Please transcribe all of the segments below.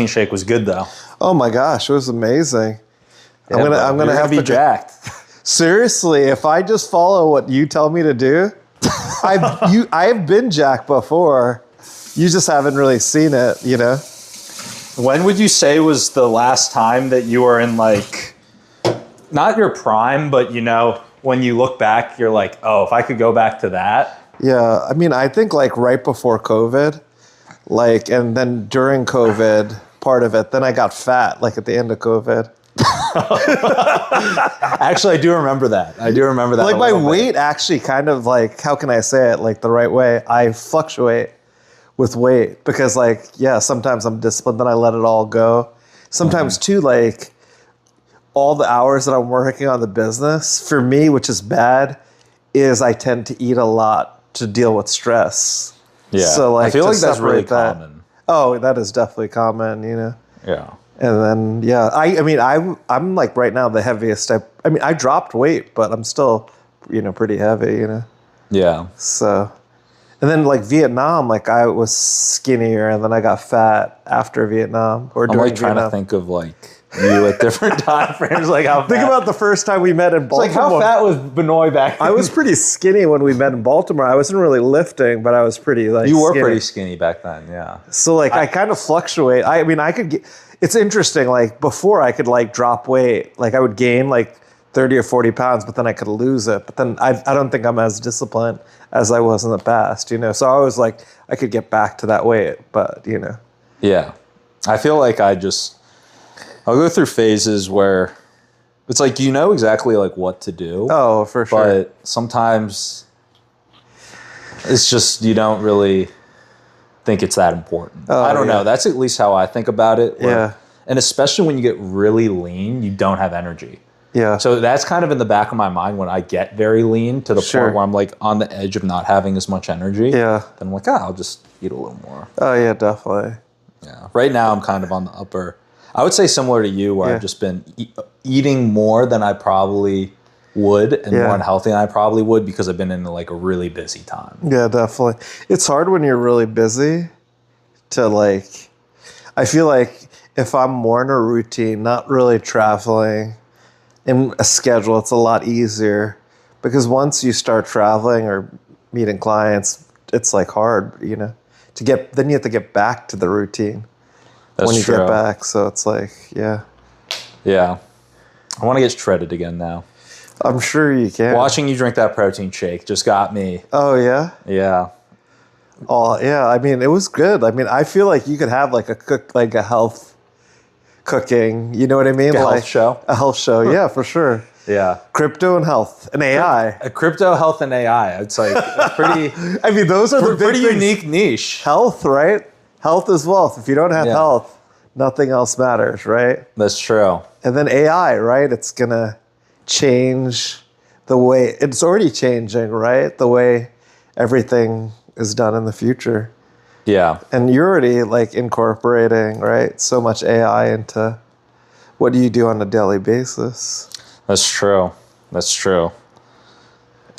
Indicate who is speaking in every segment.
Speaker 1: shake was good though.
Speaker 2: Oh my gosh, it was amazing.
Speaker 1: Yeah,
Speaker 2: I'm gonna have
Speaker 1: to be jacked.
Speaker 2: Seriously, if I just follow what you tell me to do, I've been jacked before. You just haven't really seen it, you know?
Speaker 1: When would you say was the last time that you were in like, not your prime, but you know, when you look back, you're like, oh, if I could go back to that.
Speaker 2: Yeah, I mean, I think like right before COVID, like, and then during COVID, part of it, then I got fat, like at the end of COVID.
Speaker 1: Actually, I do remember that.
Speaker 2: Like my weight actually kind of like, how can I say it like the right way? I fluctuate with weight because like, yeah, sometimes I'm disciplined, then I let it all go. Sometimes too, like all the hours that I'm working on the business, for me, which is bad, is I tend to eat a lot to deal with stress.
Speaker 1: Yeah,
Speaker 2: so like
Speaker 1: I feel like that's really common.
Speaker 2: Oh, that is definitely common, you know?
Speaker 1: Yeah.
Speaker 2: And then, yeah, I mean, I'm like right now the heaviest. I mean, I dropped weight, but I'm still, you know, pretty heavy, you know?
Speaker 1: Yeah.
Speaker 2: So, and then like Vietnam, like I was skinnier and then I got fat after Vietnam. Or during
Speaker 1: I'm like trying to think of like you at different time frames, like how
Speaker 2: Think about the first time we met in Baltimore.
Speaker 1: It's like how fat was Benoit back then?
Speaker 2: I was pretty skinny when we met in Baltimore. I wasn't really lifting, but I was pretty like
Speaker 1: You were
Speaker 2: skinny.
Speaker 1: pretty skinny back then, yeah.
Speaker 2: So like I kind of fluctuate. I mean, I could get, it's interesting, like before I could like drop weight, like I would gain like 30 or 40 pounds, but then I could lose it. But then I don't think I'm as disciplined as I was in the past, you know? So I was like, I could get back to that weight, but you know.
Speaker 1: Yeah. I feel like I'll go through phases where it's like, you know exactly like what to do.
Speaker 2: Oh, for sure.
Speaker 1: But sometimes it's just, you don't really think it's that important.
Speaker 2: Oh,
Speaker 1: I don't know. That's at least how I think about it.
Speaker 2: Yeah.
Speaker 1: And especially when you get really lean, you don't have energy.
Speaker 2: Yeah.
Speaker 1: So that's kind of in the back of my mind when I get very lean to the point where I'm like on the edge of not having as much energy.
Speaker 2: Yeah.
Speaker 1: Then I'm like, I'll just eat a little more.
Speaker 2: Oh, yeah, definitely.
Speaker 1: Yeah. Right now I'm kind of on the upper. I would say similar to you where I've just been eating more than I probably would and more unhealthy than I probably would because I've been in like a really busy time.
Speaker 2: Yeah, definitely. It's hard when you're really busy to like, I feel like if I'm more in a routine, not really traveling, in a schedule, it's a lot easier because once you start traveling or meeting clients, it's like hard, you know, then you have to get back to the routine. That's when you get back. So it's like, yeah.
Speaker 1: Yeah. I want to get shredded again now.
Speaker 2: I'm sure you can.
Speaker 1: Watching you drink that protein shake just got me.
Speaker 2: Oh, yeah?
Speaker 1: Yeah.
Speaker 2: Oh, yeah. I mean, it was good. I mean, I feel like you could have like a health cooking, you know what I mean?
Speaker 1: A
Speaker 2: like
Speaker 1: health show?
Speaker 2: A health show, yeah, for sure.
Speaker 1: Yeah.
Speaker 2: Crypto and health and AI.
Speaker 1: Crypto, health, and AI. It's like pretty...
Speaker 2: I mean, those are the big
Speaker 1: pretty
Speaker 2: things.
Speaker 1: unique niche.
Speaker 2: Health, right? Health is wealth. If you don't have health, nothing else matters, right?
Speaker 1: That's true.
Speaker 2: And then AI, right? It's going to change the way, it's already changing, right? The way everything is done in the future.
Speaker 1: Yeah.
Speaker 2: And you're already like incorporating, right? So much AI into what do you do on a daily basis.
Speaker 1: That's true. That's true.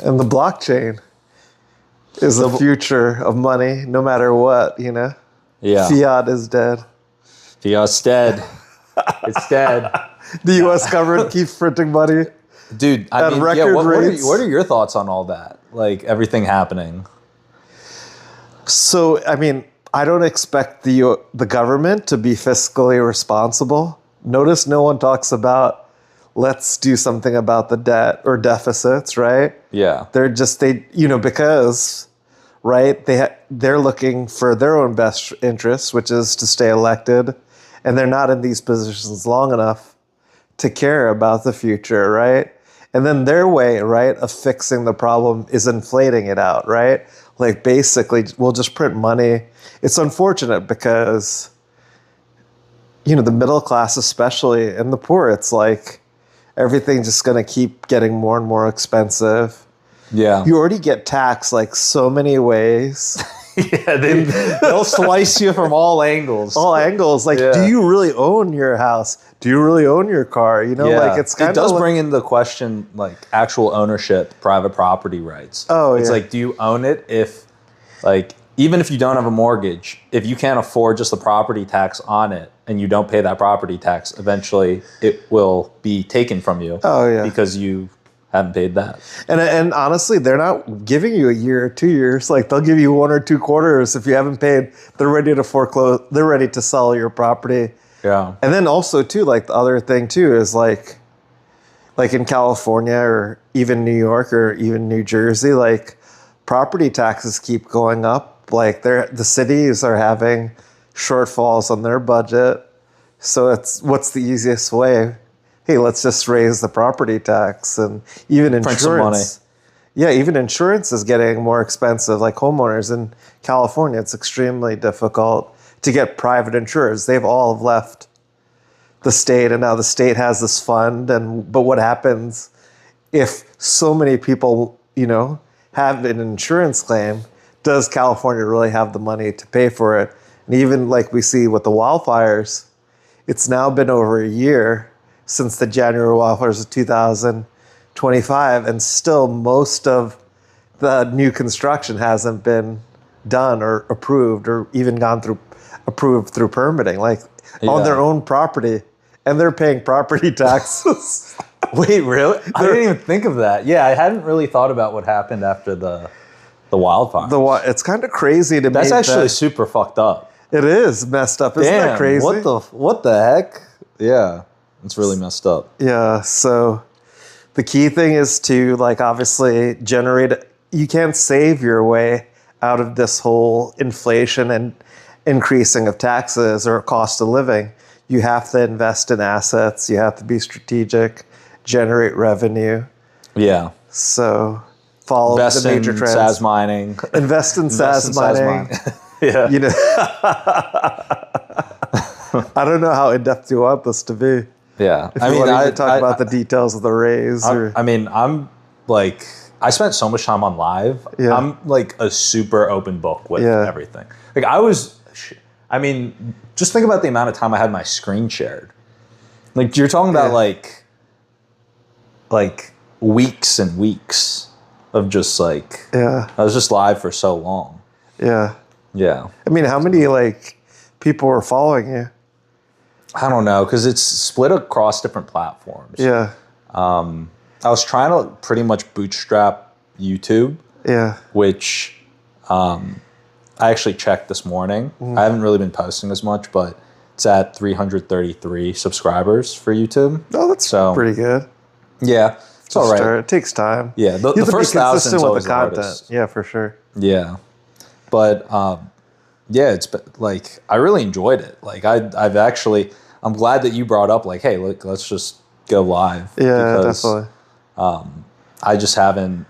Speaker 2: And the blockchain is the future of money, no matter what, you know?
Speaker 1: Yeah.
Speaker 2: Fiat is dead.
Speaker 1: Fiat's dead. It's dead.
Speaker 2: The U.S. government keeps printing money.
Speaker 1: Dude, I mean,
Speaker 2: record rates.
Speaker 1: What are your thoughts on all that? Like, everything happening?
Speaker 2: So, I mean, I don't expect the government to be fiscally responsible. Notice no one talks about, let's do something about the debt or deficits, right?
Speaker 1: Yeah.
Speaker 2: Because, right, they're looking for their own best interests, which is to stay elected, and they're not in these positions long enough to care about the future, right? And then their way, right, of fixing the problem is inflating it out, right? Like basically, we'll just print money. It's unfortunate because, you know, the middle class especially and the poor, it's like everything's just going to keep getting more and more expensive.
Speaker 1: Yeah.
Speaker 2: You already get taxed like so many ways.
Speaker 1: Yeah, they'll slice you from all angles.
Speaker 2: All angles. Like, do you really own your house? Do you really own your car? You know, like it's kind of...
Speaker 1: It does bring into the question, like, actual ownership, private property rights.
Speaker 2: Oh,
Speaker 1: It's like, do you own it if, like, even if you don't have a mortgage, if you can't afford just the property tax on it and you don't pay that property tax, eventually it will be taken from you.
Speaker 2: Oh, yeah.
Speaker 1: Because you haven't paid that.
Speaker 2: And honestly, they're not giving you a year or 2 years. Like they'll give you 1 or 2 quarters. If you haven't paid, they're ready to foreclose. They're ready to sell your property.
Speaker 1: Yeah.
Speaker 2: And then also too, like the other thing too is like in California or even New York or even New Jersey, like property taxes keep going up. Like the cities are having shortfalls on their budget. So what's the easiest way? Hey, let's just raise the property tax. And even
Speaker 1: Print some money.
Speaker 2: insurance. Yeah, even insurance is getting more expensive. Like homeowners in California, it's extremely difficult to get private insurers. They've all left the state, and now the state has this fund. But what happens if so many people, have an insurance claim? Does California really have the money to pay for it? And even like we see with the wildfires, it's now been over a year since the January wildfires of 2025, and still most of the new construction hasn't been done or approved or even approved through permitting, like on their own property, and they're paying property taxes.
Speaker 1: Wait, really? I didn't even think of that. Yeah, I hadn't really thought about what happened after the wildfire.
Speaker 2: It's kind of crazy to me.
Speaker 1: That's actually super fucked up.
Speaker 2: It is messed up. Isn't that crazy?
Speaker 1: What the heck? Yeah, it's really messed up.
Speaker 2: Yeah, so the key thing is to obviously generate. You can't save your way out of this whole inflation and increasing of taxes or cost of living. You have to invest in assets. You have to be strategic, generate revenue.
Speaker 1: Yeah.
Speaker 2: So follow
Speaker 1: Invest
Speaker 2: the major
Speaker 1: in
Speaker 2: trends.
Speaker 1: SAS mining.
Speaker 2: Invest in SAS mining.
Speaker 1: Yeah.
Speaker 2: I don't know how in-depth you want this to be.
Speaker 1: Yeah.
Speaker 2: If you want to talk about the details of the raise.
Speaker 1: I spent so much time on live.
Speaker 2: Yeah.
Speaker 1: I'm a super open book with everything. Just think about the amount of time I had my screen shared. You're talking about weeks and weeks of just I was just live for so long.
Speaker 2: Yeah.
Speaker 1: Yeah.
Speaker 2: How many people were following you?
Speaker 1: I don't know, because it's split across different platforms.
Speaker 2: Yeah.
Speaker 1: I was trying to pretty much bootstrap YouTube.
Speaker 2: Yeah.
Speaker 1: Which I actually checked this morning. I haven't really been posting as much, but it's at 333 subscribers for YouTube.
Speaker 2: Oh, that's pretty good.
Speaker 1: Yeah. It's all right.
Speaker 2: It takes time.
Speaker 1: Yeah. The first 1,000 is always the hardest.
Speaker 2: Yeah, for sure.
Speaker 1: Yeah. But it's been, I really enjoyed it. I'm glad that you brought up hey, look, let's just go live.
Speaker 2: Yeah, definitely.
Speaker 1: I just haven't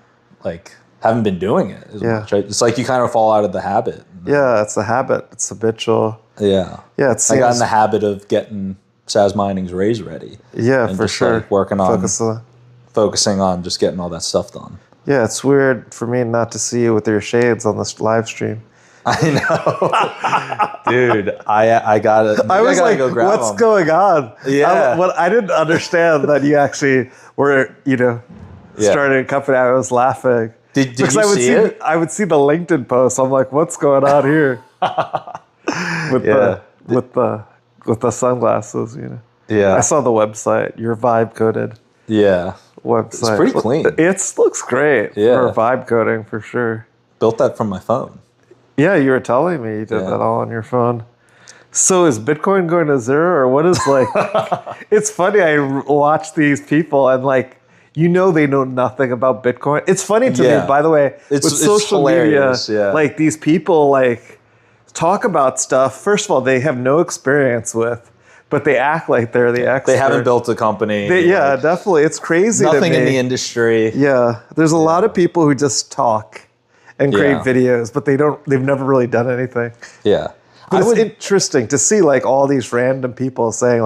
Speaker 1: been doing it as much. It's you kind of fall out of the habit.
Speaker 2: Yeah, it's a habit. It's habitual.
Speaker 1: Yeah.
Speaker 2: Yeah,
Speaker 1: I got in the habit of getting SAS Mining's raise ready.
Speaker 2: Yeah,
Speaker 1: and
Speaker 2: for
Speaker 1: just,
Speaker 2: sure.
Speaker 1: Focusing on just getting all that stuff done.
Speaker 2: Yeah, it's weird for me not to see you with your shades on this live stream.
Speaker 1: I know. Dude, I got it.
Speaker 2: I was
Speaker 1: go grab
Speaker 2: what's going on?
Speaker 1: Yeah.
Speaker 2: I didn't understand that you actually were, starting a company. I was laughing.
Speaker 1: Did you see it?
Speaker 2: I would see the LinkedIn post. I'm like, what's going on here? With the sunglasses,
Speaker 1: Yeah.
Speaker 2: I saw the website, your vibe coded.
Speaker 1: Yeah.
Speaker 2: Website.
Speaker 1: It's pretty clean.
Speaker 2: It looks great for vibe coding for sure.
Speaker 1: Built that from my phone.
Speaker 2: Yeah, you were telling me you did that all on your phone. So is Bitcoin going to zero, or what is it's funny, I watch these people and they know nothing about Bitcoin. It's funny to me, by the way, with social media, these people talk about stuff. First of all, they have no experience with, but they act like they're the expert.
Speaker 1: They haven't built a company.
Speaker 2: Definitely. It's crazy to me.
Speaker 1: Nothing in the industry.
Speaker 2: Yeah. There's a lot of people who just talk and create videos, but they've never really done anything.
Speaker 1: Yeah.
Speaker 2: But it's interesting to see all these random people saying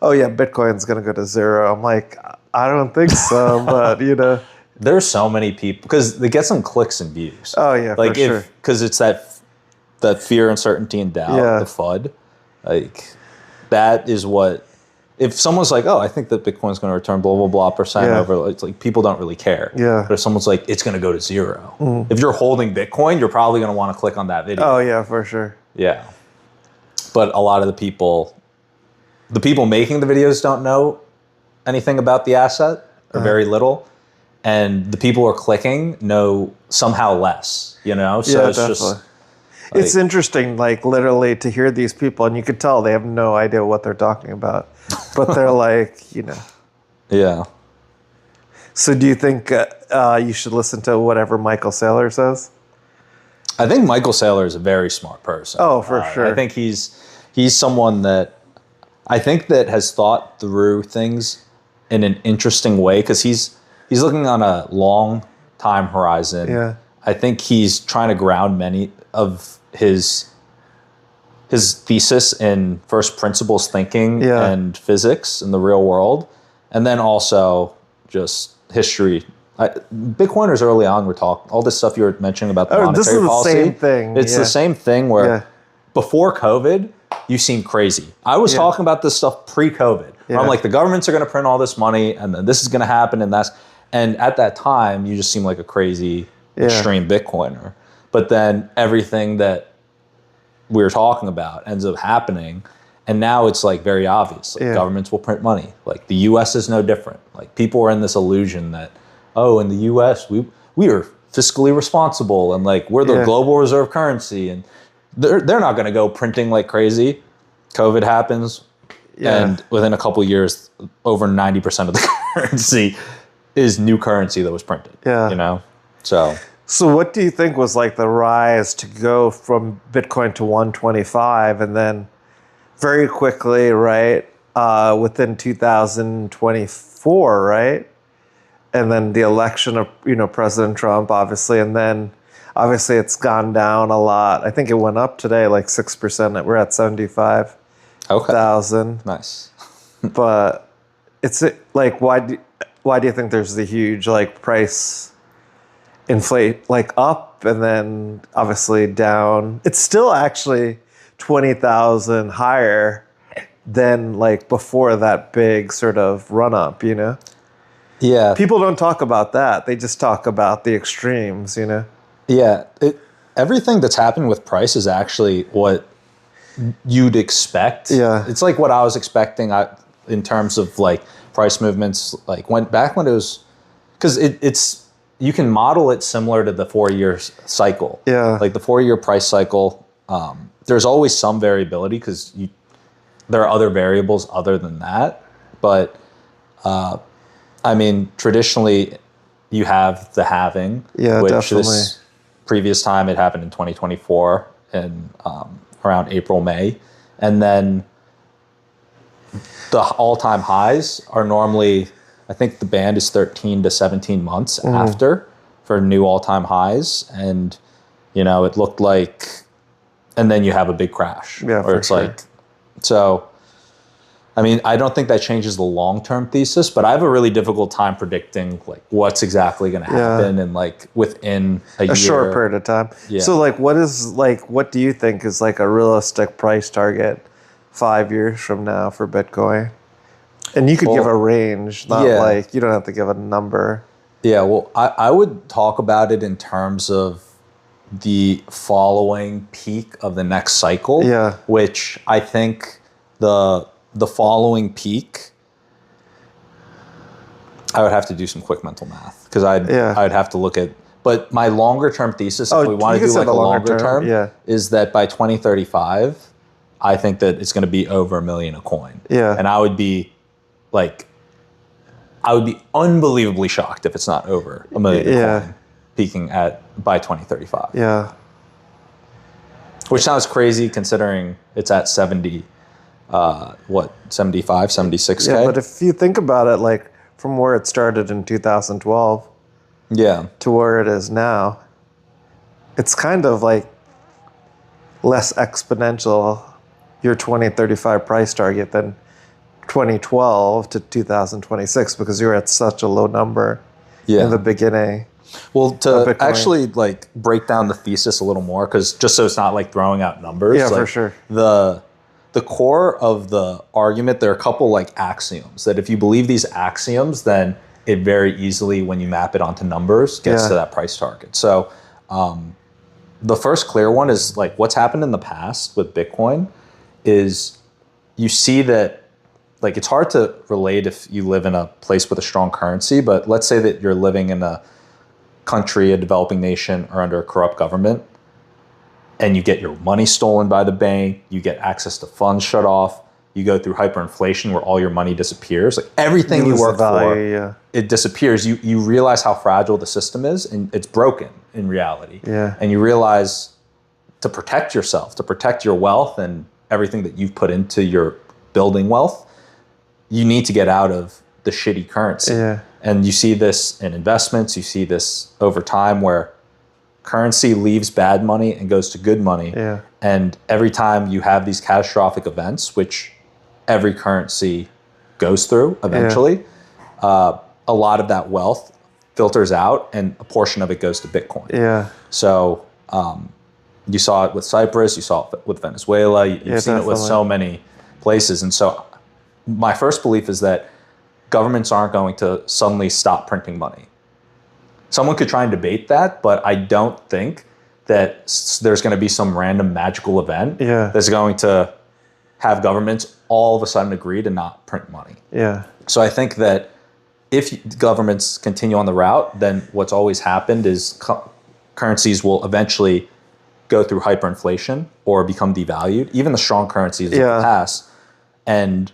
Speaker 2: oh yeah, Bitcoin's going to go to zero. I'm like, I don't think so, but
Speaker 1: There's so many people, because they get some clicks and views.
Speaker 2: Oh yeah, for sure.
Speaker 1: Because it's that fear, uncertainty, and doubt, the FUD. That is what if someone's like, oh, I think that Bitcoin's going to return blah, blah, blah percent over, it's like people don't really care.
Speaker 2: Yeah.
Speaker 1: But if someone's like, it's going to go to 0. If you're holding Bitcoin, you're probably going to want to click on that video.
Speaker 2: Oh, yeah, for sure.
Speaker 1: Yeah. But a lot of the people making the videos don't know anything about the asset or very little. And the people who are clicking know somehow less, So it's
Speaker 2: definitely.
Speaker 1: just...
Speaker 2: It's interesting, like literally to hear these people, and you could tell they have no idea what they're talking about, but they're like,
Speaker 1: Yeah.
Speaker 2: So do you think you should listen to whatever Michael Saylor says?
Speaker 1: I think Michael Saylor is a very smart person.
Speaker 2: Oh, for sure.
Speaker 1: I think he's someone that I think that has thought through things in an interesting way because he's looking on a long time horizon.
Speaker 2: Yeah.
Speaker 1: I think he's trying to ground many of his thesis in first principles thinking and physics in the real world, and then also just history. Bitcoiners early on were talking all this stuff you were mentioning about the monetary policy.
Speaker 2: This is the same thing.
Speaker 1: It's the same thing where before COVID, you seemed crazy. I was talking about this stuff pre-COVID. Where I'm like, the governments are going to print all this money, and then this is going to happen, and at that time, you just seemed like a crazy, extreme Bitcoiner. But then everything that we were talking about ends up happening, and now it's like very obvious. Like governments will print money. Like the U.S. is no different. Like people are in this illusion that, oh, in the U.S. we are fiscally responsible and like we're the global reserve currency, and they're not going to go printing like crazy. COVID happens, and within a couple of years, over 90% of the currency is new currency that was printed.
Speaker 2: Yeah.
Speaker 1: So
Speaker 2: what do you think was like the rise to go from Bitcoin to 125 and then very quickly, right, within 2024, right? And then the election of, President Trump, obviously, and then obviously it's gone down a lot. I think it went up today like 6%. We're at 75,000.
Speaker 1: Nice.
Speaker 2: But it's like, why do you think there's the huge like price inflate, like up and then obviously down? It's still actually 20,000 higher than like before that big sort of run up,
Speaker 1: Yeah.
Speaker 2: People don't talk about that. They just talk about the extremes,
Speaker 1: Yeah. Everything that's happened with price is actually what you'd expect.
Speaker 2: Yeah.
Speaker 1: It's like what I was expecting in terms of like price movements, like when it was, because it's, you can model it similar to the 4-year cycle.
Speaker 2: Yeah.
Speaker 1: Like the 4-year price cycle, there's always some variability because there are other variables other than that. But I mean, traditionally, you have the halving, which
Speaker 2: definitely.
Speaker 1: this previous time it happened in 2024 in around April, May. And then the all-time highs are normally, I think the band is 13 to 17 months after for new all-time highs. And, it looked like, and then you have a big crash.
Speaker 2: Yeah,
Speaker 1: or it's like, so... I mean, I don't think that changes the long-term thesis, but I have a really difficult time predicting like what's exactly going to happen and like within a year.
Speaker 2: short period of time.
Speaker 1: Yeah.
Speaker 2: So like, what do you think is like a realistic price target 5 years from now for Bitcoin? And you could give a range, not like, you don't have to give a number.
Speaker 1: Yeah, well, I would talk about it in terms of the following peak of the next cycle, which I think the following peak, I would have to do some quick mental math because I'd have to look at. But my longer term thesis, if we want to do like a longer term, is that by 2035, I think that it's going to be over $1 million a coin.
Speaker 2: Yeah,
Speaker 1: and I would be unbelievably shocked if it's not over $1 million a coin, peaking by 2035.
Speaker 2: Yeah,
Speaker 1: which sounds crazy considering it's at 70. 75, 76K?
Speaker 2: Yeah, but if you think about it, like from where it started in 2012 to where it is now, it's kind of like less exponential, your 2035 price target than 2012 to 2026 because you're at such a low number in the beginning.
Speaker 1: Well, to actually like break down the thesis a little more, because just so it's not like throwing out numbers.
Speaker 2: Yeah,
Speaker 1: like,
Speaker 2: for sure.
Speaker 1: the core of the argument, there are a couple like axioms that if you believe these axioms, then it very easily, when you map it onto numbers, gets to that price target. So the first clear one is like what's happened in the past with Bitcoin is you see that, like, it's hard to relate if you live in a place with a strong currency, but let's say that you're living in a country, a developing nation, or under a corrupt government, and you get your money stolen by the bank, you get access to funds shut off, you go through hyperinflation where all your money disappears. Like everything you work for, it disappears. You realize how fragile the system is, and it's broken in reality.
Speaker 2: Yeah.
Speaker 1: And you realize to protect yourself, to protect your wealth and everything that you've put into your building wealth, you need to get out of the shitty currency.
Speaker 2: Yeah.
Speaker 1: And you see this in investments, you see this over time where currency leaves bad money and goes to good money.
Speaker 2: Yeah.
Speaker 1: And every time you have these catastrophic events, which every currency goes through eventually, a lot of that wealth filters out and a portion of it goes to Bitcoin.
Speaker 2: Yeah.
Speaker 1: So you saw it with Cyprus, you saw it with Venezuela, you've seen it with so many places. And so my first belief is that governments aren't going to suddenly stop printing money. Someone could try and debate that, but I don't think that there's going to be some random magical event that's going to have governments all of a sudden agree to not print money.
Speaker 2: Yeah.
Speaker 1: So I think that if governments continue on the route, then what's always happened is currencies will eventually go through hyperinflation or become devalued, even the strong currencies of the past. And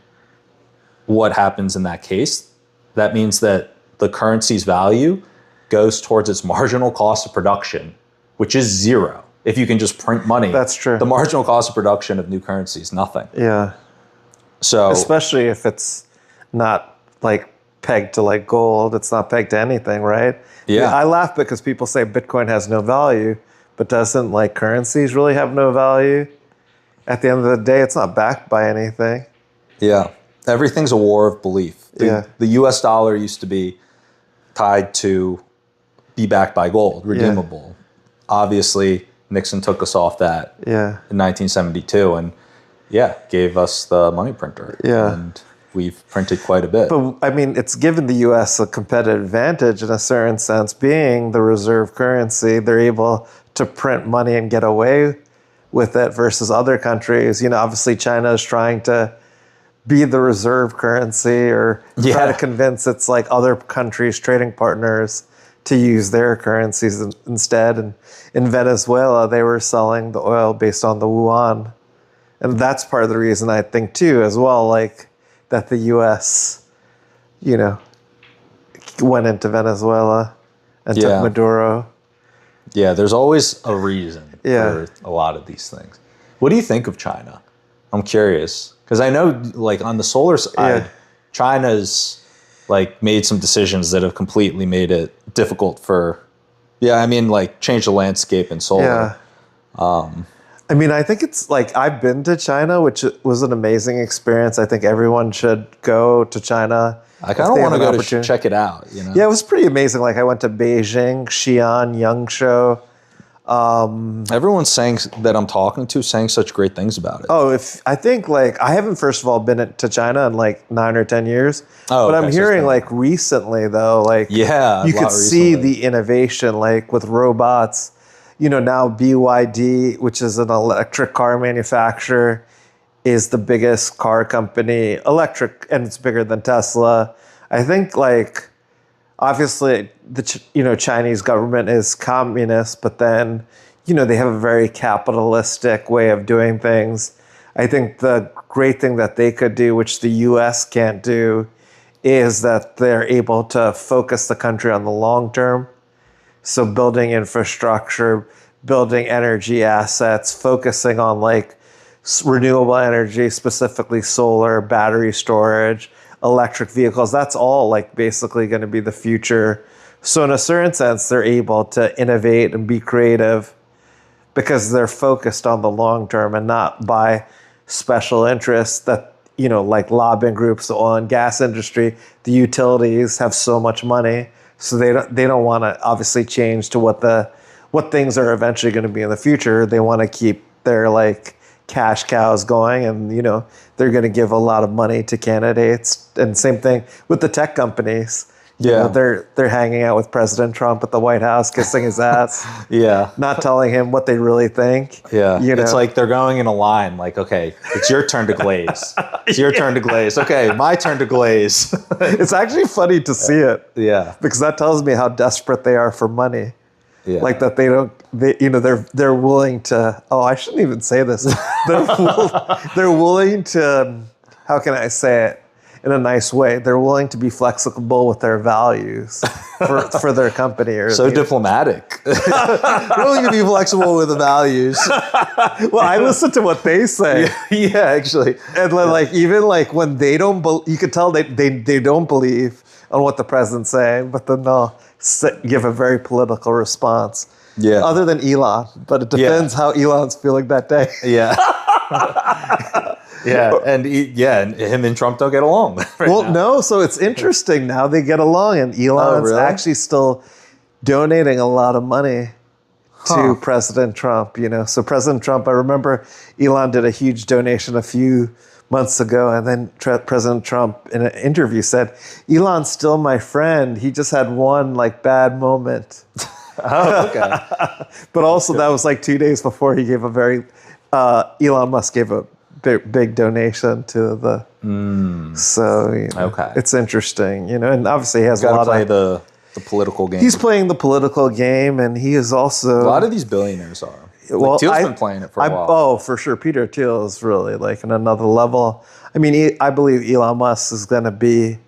Speaker 1: what happens in that case? That means that the currency's value goes towards its marginal cost of production, which is zero. If you can just print money,
Speaker 2: that's true.
Speaker 1: The marginal cost of production of new currency is nothing.
Speaker 2: Yeah.
Speaker 1: So
Speaker 2: especially if it's not like pegged to like gold, it's not pegged to anything, right?
Speaker 1: Yeah.
Speaker 2: I laugh because people say Bitcoin has no value, but doesn't like currencies really have no value? At the end of the day, it's not backed by anything.
Speaker 1: Yeah. Everything's a war of belief. The US dollar used to be tied to be backed by gold, redeemable. Obviously, Nixon took us off that in 1972 and gave us the money printer. And we've printed quite a bit.
Speaker 2: But I mean, it's given the US a competitive advantage in a certain sense. Being the reserve currency, they're able to print money and get away with it versus other countries. You know, obviously China is trying to be the reserve currency or try to convince its like other countries, trading partners, to use their currencies instead. And in Venezuela, they were selling the oil based on the yuan. And that's part of the reason I think too, as well, like that the US, you know, went into Venezuela and took Maduro.
Speaker 1: Yeah, there's always a reason for a lot of these things. What do you think of China? I'm curious. Because I know, like, on the solar side, China's, like, made some decisions that have completely made it difficult for, change the landscape in solar.
Speaker 2: I mean, I think it's, like, I've been to China, which was an amazing experience. I think everyone should go to China.
Speaker 1: I kind of want to go to check it out, you know?
Speaker 2: Yeah, it was pretty amazing. Like, I went to Beijing, Xi'an, Yangshuo.
Speaker 1: Everyone's saying that I'm talking to saying such great things about it.
Speaker 2: Oh, I think like I haven't first of all been to China in like 9 or 10 years. But I'm hearing like recently though, like you could see the innovation like with robots. You know, now BYD, which is an electric car manufacturer, is the biggest car company, electric, and it's bigger than Tesla. I think like obviously, the Chinese government is communist, but then, they have a very capitalistic way of doing things. I think the great thing that they could do, which the U.S. can't do, is that they're able to focus the country on the long term. So building infrastructure, building energy assets, focusing on like renewable energy, specifically solar, battery storage, electric vehicles, that's all like basically going to be the future. So in a certain sense, they're able to innovate and be creative because they're focused on the long term and not by special interests that, like lobbying groups, the oil and gas industry, the utilities have so much money. So they don't want to obviously change to what things are eventually going to be in the future. They want to keep their like cash cows going, and they're going to give a lot of money to candidates. And same thing with the tech companies. They're hanging out with President Trump at the White House, kissing his ass. Not telling him what they really think.
Speaker 1: It's like they're going in a line. Like, okay, it's your turn to glaze. It's your turn to glaze. Okay, my turn to glaze.
Speaker 2: It's actually funny to see it.
Speaker 1: Yeah,
Speaker 2: because that tells me how desperate they are for money.
Speaker 1: Yeah.
Speaker 2: Like that they're willing to. Oh, I shouldn't even say this. They're willing to. How can I say it? In a nice way, they're willing to be flexible with their values for their company.
Speaker 1: So diplomatic. Willing to be flexible with the values.
Speaker 2: Well, I listen to what they say.
Speaker 1: Yeah, actually.
Speaker 2: And even when they don't, you could tell they don't believe on what the president's saying, but then they'll give a very political response.
Speaker 1: Yeah.
Speaker 2: Other than Elon, but it depends how Elon's feeling that day.
Speaker 1: Yeah. Yeah, and him and Trump don't get along.
Speaker 2: No, so it's interesting now they get along, and Elon's actually still donating a lot of money to President Trump. So President Trump, I remember Elon did a huge donation a few months ago, and then President Trump in an interview said, "Elon's still my friend. He just had one bad moment."
Speaker 1: Oh, okay.
Speaker 2: But also that was 2 days before he gave Elon Musk gave a big donation to the so it's interesting, and obviously he has a lot
Speaker 1: to play the political game.
Speaker 2: He's playing the political game, and he is also
Speaker 1: a lot of these billionaires are. Thiel's been playing it for a while.
Speaker 2: Oh, for sure. Peter Thiel is really in another level. I mean, I believe Elon Musk is going to be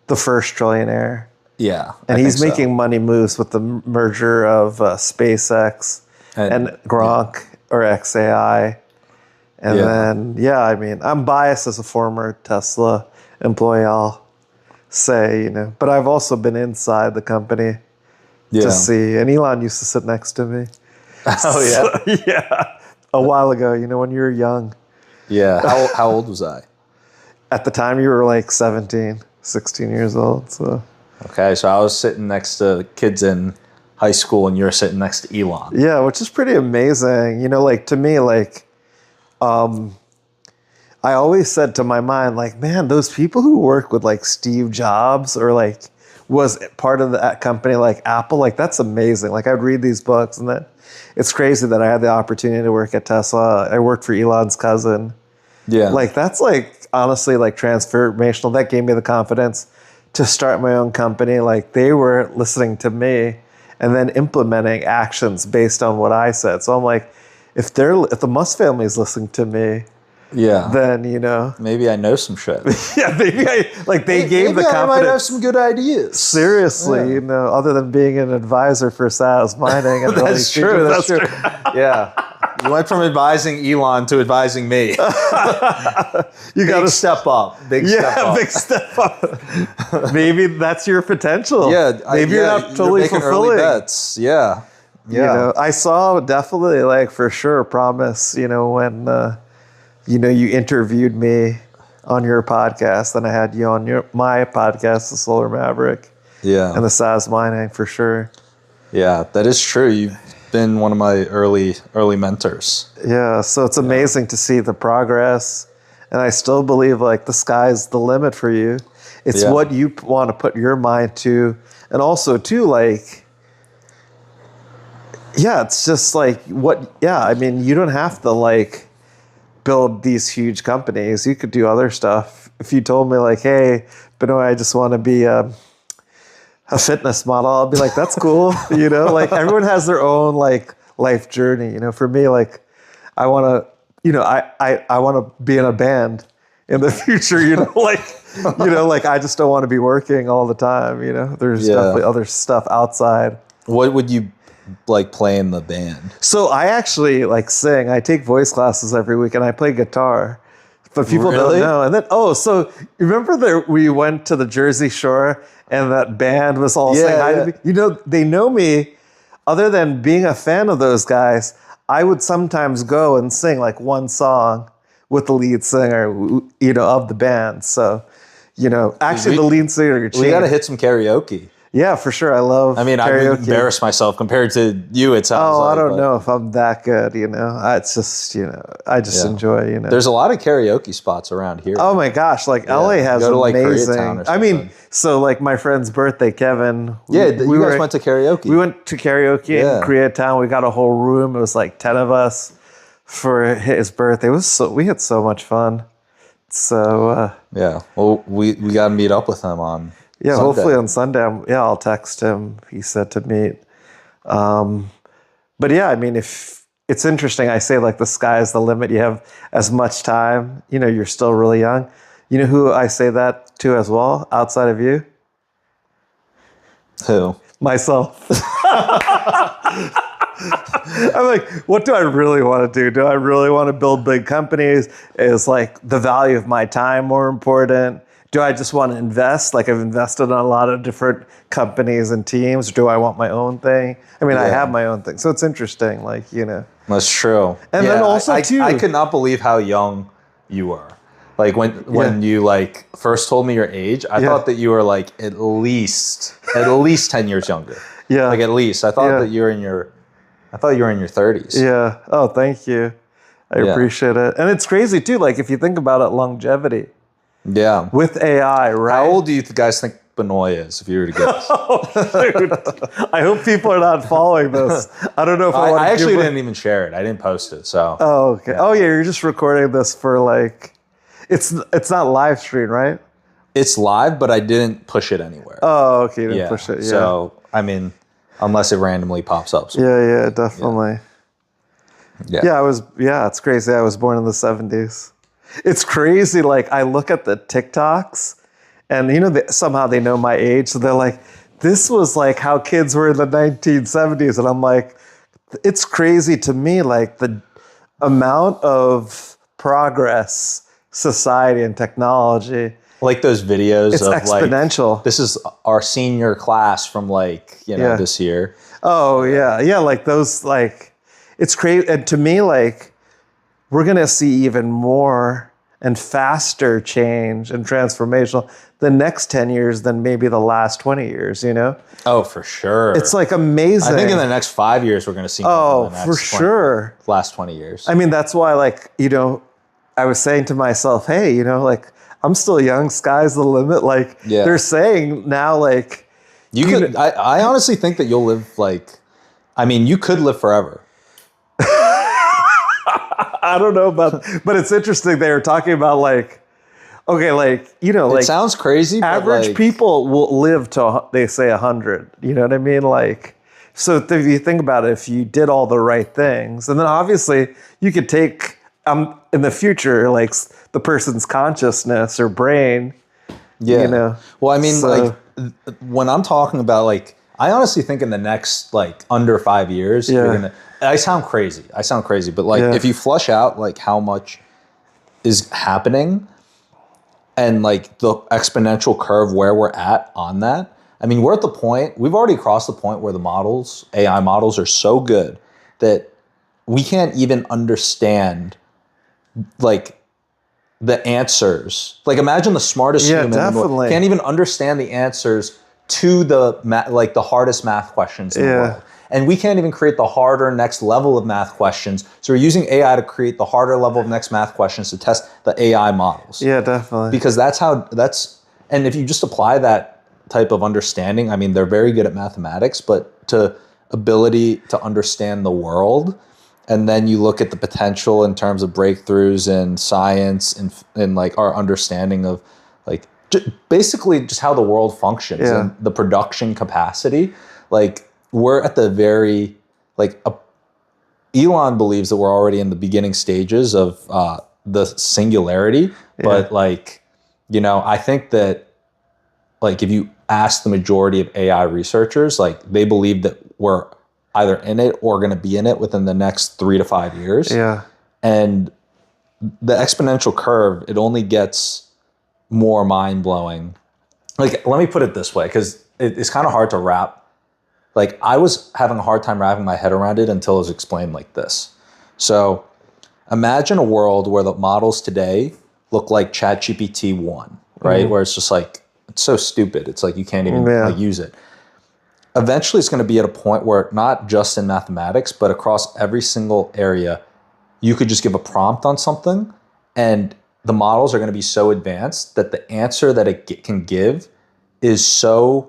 Speaker 2: the first trillionaire.
Speaker 1: Yeah,
Speaker 2: and he's making money moves with the merger of SpaceX and Gronk or XAI. And then, I'm biased as a former Tesla employee, I'll say, but I've also been inside the company to see. And Elon used to sit next to me.
Speaker 1: Oh, yeah?
Speaker 2: Yeah. A while ago, when you were young.
Speaker 1: Yeah. How old was I?
Speaker 2: At the time, you were 17, 16 years old. So.
Speaker 1: Okay, so I was sitting next to kids in high school, and you're sitting next to Elon.
Speaker 2: Yeah, which is pretty amazing. To me, I always said to my mind, man, those people who work with Steve Jobs or was part of that company Apple, that's amazing. I'd read these books, and that it's crazy that I had the opportunity to work at Tesla. I worked for Elon's cousin.
Speaker 1: Yeah.
Speaker 2: That's honestly transformational. That gave me the confidence to start my own company. They were listening to me and then implementing actions based on what I said. So I'm if the Musk family is listening to me, then
Speaker 1: maybe I know some shit.
Speaker 2: Yeah, maybe they gave the confidence.
Speaker 1: I might have some good ideas.
Speaker 2: Seriously, other than being an advisor for SAS Mining. And
Speaker 1: That's true. That's true. Yeah, you went from advising Elon to advising me. You got to step up. Big step up.
Speaker 2: Maybe that's your potential.
Speaker 1: Yeah,
Speaker 2: maybe you're not totally fulfilling.
Speaker 1: Bets. Yeah. Yeah.
Speaker 2: I saw definitely for sure promise, when you interviewed me on your podcast, and I had you on my podcast, The Solar Maverick.
Speaker 1: Yeah.
Speaker 2: And the SAS Mining for sure.
Speaker 1: Yeah, that is true. You've been one of my early mentors.
Speaker 2: Yeah, so it's amazing to see the progress, and I still believe the sky's the limit for you. It's what you want to put your mind to, and also too it's just you don't have to build these huge companies. You could do other stuff. If you told me hey, Benoit, I just want to be a fitness model, I'll be that's cool. Everyone has their own life journey. For me, I want to, I want to be in a band in the future, I just don't want to be working all the time. There's definitely other stuff outside.
Speaker 1: What would you play in the band?
Speaker 2: So I actually sing. I take voice classes every week, and I play guitar. But people don't know. And then, so you remember we went to the Jersey Shore, and that band was all saying hi to me? They know me. Other than being a fan of those guys, I would sometimes go and sing one song with the lead singer, of the band. So, actually the lead singer.
Speaker 1: We got to hit some karaoke.
Speaker 2: Yeah, for sure. I love
Speaker 1: I mean, I
Speaker 2: karaoke.
Speaker 1: would embarrass myself compared to you, it sounds
Speaker 2: Oh,
Speaker 1: like.
Speaker 2: I don't know if I'm that good, you know. It's just, you know, I just enjoy, you know.
Speaker 1: There's a lot of karaoke spots around here.
Speaker 2: Oh my gosh, like LA has
Speaker 1: go to like
Speaker 2: amazing.
Speaker 1: Koreatown or
Speaker 2: I mean,
Speaker 1: something.
Speaker 2: so like my friend's birthday, Kevin.
Speaker 1: You guys went to karaoke.
Speaker 2: We went to karaoke in Koreatown. We got a whole room. It was like 10 of us for his birthday. We had so much fun. So
Speaker 1: yeah, well, we got to meet up with him on Sunday.
Speaker 2: Hopefully on Sunday. I'll text him. He said to meet. But yeah, I mean, if it's interesting, I say like the sky is the limit. You have as much time. You know, you're still really young. You know who I say that to as well, outside of you?
Speaker 1: Who?
Speaker 2: Myself. I'm like, what do I really want to do? Do I really want to build big companies? Is like the value of my time more important? Do I just want to invest? Like I've invested in a lot of different companies and teams. Do I want my own thing? I mean, I have my own thing. So it's interesting, like, you know.
Speaker 1: That's true.
Speaker 2: And then also too.
Speaker 1: I could not believe how young you were. Like when you like first told me your age, I thought that you were like at least 10 years younger. Yeah. Like at least. I thought that you were in your 30s.
Speaker 2: Yeah. Oh, thank you. I appreciate it. And it's crazy too, like if you think about it, longevity.
Speaker 1: Yeah.
Speaker 2: With AI, right?
Speaker 1: How old do you guys think Benoit is, if you were to guess?
Speaker 2: Dude. I hope people are not following this. I don't know if I
Speaker 1: actually didn't even share it. I didn't post it, so.
Speaker 2: Oh, okay. Yeah. Oh, yeah, you're just recording this for like, it's not live stream, right?
Speaker 1: It's live, but I didn't push it anywhere.
Speaker 2: Oh, okay, you didn't push it,
Speaker 1: So, I mean, unless it randomly pops up.
Speaker 2: Yeah, definitely. Yeah, it's crazy. I was born in the 70s. It's crazy. Like I look at the TikToks and, you know, somehow they know my age. So they're like, this was like how kids were in the 1970s. And I'm like, it's crazy to me, like the amount of progress, society and technology.
Speaker 1: Like those videos
Speaker 2: it's
Speaker 1: of
Speaker 2: exponential.
Speaker 1: Like, this is our senior class from like, you know, this year.
Speaker 2: Oh yeah. Yeah. Like those, like, it's crazy. And to me, like, we're going to see even more and faster change and transformational the next 10 years than maybe the last 20 years, you know?
Speaker 1: Oh, for sure.
Speaker 2: It's like amazing.
Speaker 1: I think in the next 5 years, we're going to see more than the next
Speaker 2: for sure.
Speaker 1: Last 20 years.
Speaker 2: I mean, that's why, like, you know, I was saying to myself, hey, you know, like, I'm still young. Sky's the limit. Like, they're saying now, like...
Speaker 1: I honestly think that you'll live, like... I mean, you could live forever.
Speaker 2: I don't know about, but it's interesting. They were talking about like, okay, like, you know, like
Speaker 1: it sounds crazy.
Speaker 2: Average
Speaker 1: like,
Speaker 2: people will live to, they say 100. You know what I mean? Like, so if you think about it, if you did all the right things, and then obviously you could take in the future, like the person's consciousness or brain.
Speaker 1: Yeah.
Speaker 2: You know.
Speaker 1: Well, I mean, like when I'm talking about like, I honestly think in the next like under 5 years, you're gonna. I sound crazy, but like if you flush out like how much is happening and like the exponential curve where we're at on that, I mean, we're at the point, we've already crossed the point where the models, AI models are so good that we can't even understand like the answers. Like imagine the smartest human in the world can't even understand the answers to the like the hardest math questions in the world. And we can't even create the harder next level of math questions. So we're using AI to create the harder level of next math questions to test the AI models.
Speaker 2: Yeah, definitely.
Speaker 1: Because and if you just apply that type of understanding, I mean, they're very good at mathematics, but to ability to understand the world, and then you look at the potential in terms of breakthroughs in science and like our understanding of like basically just how the world functions and the production capacity, like we're at the very, like, Elon believes that we're already in the beginning stages of the singularity. But, like, you know, I think that, like, if you ask the majority of AI researchers, like, they believe that we're either in it or going to be in it within the next 3 to 5 years.
Speaker 2: Yeah.
Speaker 1: And the exponential curve, it only gets more mind-blowing. Like, let me put it this way, because it's kind of hard to wrap. Like, I was having a hard time wrapping my head around it until it was explained like this. So imagine a world where the models today look like ChatGPT 1, right? Where it's just like, it's so stupid. It's like you can't even like, use it. eventually it's going to be at a point where not just in mathematics, but across every single area, you could just give a prompt on something and the models are going to be so advanced that the answer that it can give is so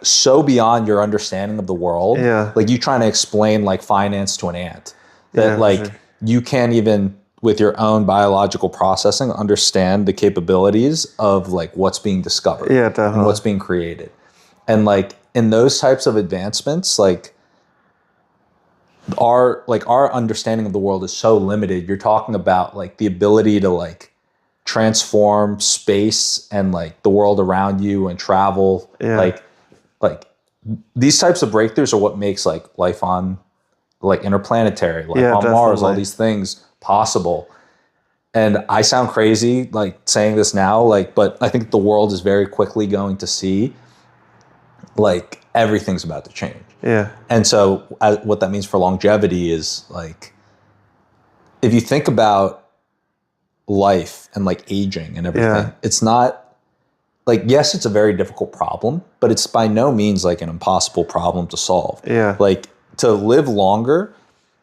Speaker 1: so beyond your understanding of the world.
Speaker 2: Yeah.
Speaker 1: Like you trying to explain like finance to an ant that you can't even with your own biological processing understand the capabilities of like what's being discovered and what's being created. And like in those types of advancements, like our understanding of the world is so limited. You're talking about like the ability to like transform space and like the world around you and travel. Like these types of breakthroughs are what makes like life on like interplanetary, like on Mars, all these things possible. And I sound crazy like saying this now, like, but I think the world is very quickly going to see like everything's about to change.
Speaker 2: Yeah.
Speaker 1: And so what that means for longevity is like, if you think about life and like aging and everything, it's not like, yes, it's a very difficult problem, but it's by no means like an impossible problem to solve.
Speaker 2: Yeah.
Speaker 1: Like to live longer,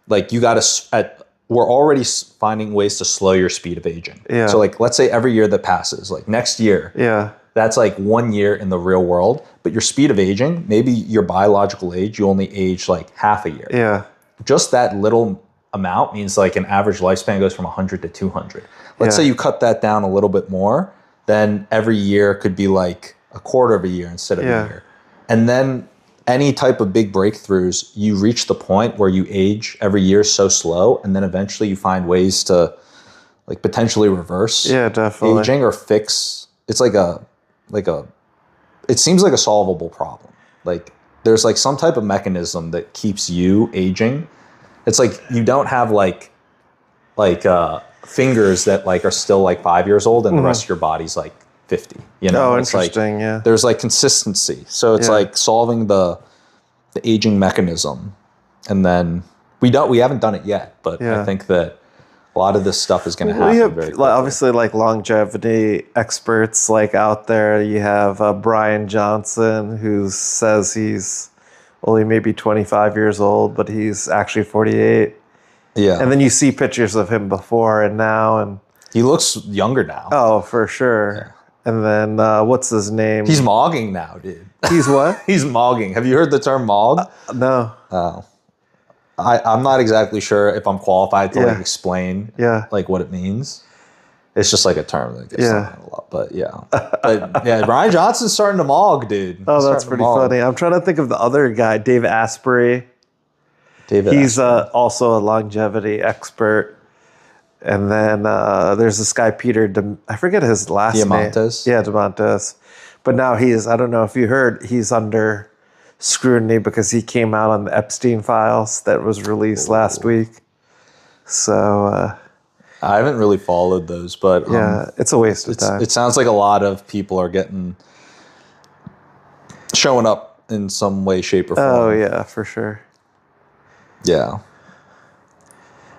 Speaker 1: like you got to, we're already finding ways to slow your speed of aging.
Speaker 2: Yeah.
Speaker 1: So like, let's say every year that passes, like next year, that's like 1 year in the real world, but your speed of aging, maybe your biological age, you only age like half a year.
Speaker 2: Yeah.
Speaker 1: Just that little amount means like an average lifespan goes from 100 to 200. Let's say you cut that down a little bit more, then every year could be like a quarter of a year instead of a year. And then any type of big breakthroughs, you reach the point where you age every year so slow, and then eventually you find ways to like potentially reverse aging or fix. It's like it seems like a solvable problem. Like there's like some type of mechanism that keeps you aging. It's like you don't have like fingers that like are still like 5 years old and the rest of your body's like 50. You know,
Speaker 2: oh,
Speaker 1: it's
Speaker 2: interesting.
Speaker 1: Like, there's like consistency. So it's like solving the aging mechanism, and then we haven't done it yet, but I think that a lot of this stuff is going to happen very quickly.
Speaker 2: Obviously, like longevity experts like out there. You have Brian Johnson, who says he's only maybe 25 years old, but he's actually 48.
Speaker 1: Yeah.
Speaker 2: And then you see pictures of him before and now, and
Speaker 1: he looks younger now.
Speaker 2: Oh, for sure. Yeah. And then what's his name?
Speaker 1: He's mogging now, dude.
Speaker 2: He's what?
Speaker 1: He's mogging. Have you heard the term mog?
Speaker 2: No.
Speaker 1: Oh. I'm not exactly sure if I'm qualified to like explain like what it means. It's just like a term that gets thrown around a lot. But Brian Johnson's starting to mog, dude.
Speaker 2: Oh, that's pretty funny. I'm trying to think of the other guy, Dave Asprey. He's also a longevity expert. And then there's this guy, I forget his last name. Yeah, Diamantis. But now I don't know if you heard, he's under scrutiny because he came out on the Epstein files that was released last week. So
Speaker 1: I haven't really followed those, but
Speaker 2: it's a waste of time.
Speaker 1: It sounds like a lot of people are showing up in some way, shape, or form.
Speaker 2: Oh yeah, for sure.
Speaker 1: Yeah.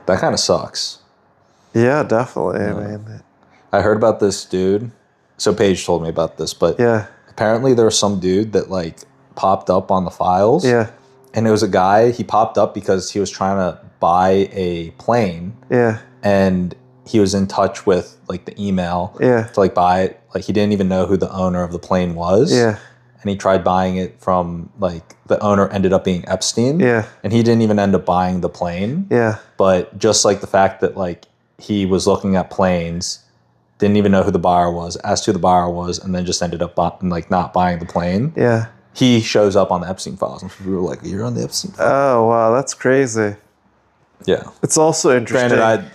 Speaker 1: That kind of sucks.
Speaker 2: Yeah, definitely. I mean,
Speaker 1: I heard about this dude. So Paige told me about this, but apparently there was some dude that like popped up on the files. Yeah. And it was a guy, he popped up because he was trying to buy a plane. Yeah. And he was in touch with like the email to like buy it. Like he didn't even know who the owner of the plane was. Yeah. And he tried buying it from like the owner ended up being Epstein. Yeah. And he didn't even end up buying the plane. Yeah. But just like the fact that like he was looking at planes, didn't even know who the buyer was, asked who the buyer was, and then just ended up like not buying the plane. Yeah. He shows up on the Epstein files, and we were like, "You're on the Epstein files." Oh
Speaker 2: wow, that's crazy.
Speaker 1: Yeah.
Speaker 2: It's also interesting.
Speaker 1: Granted,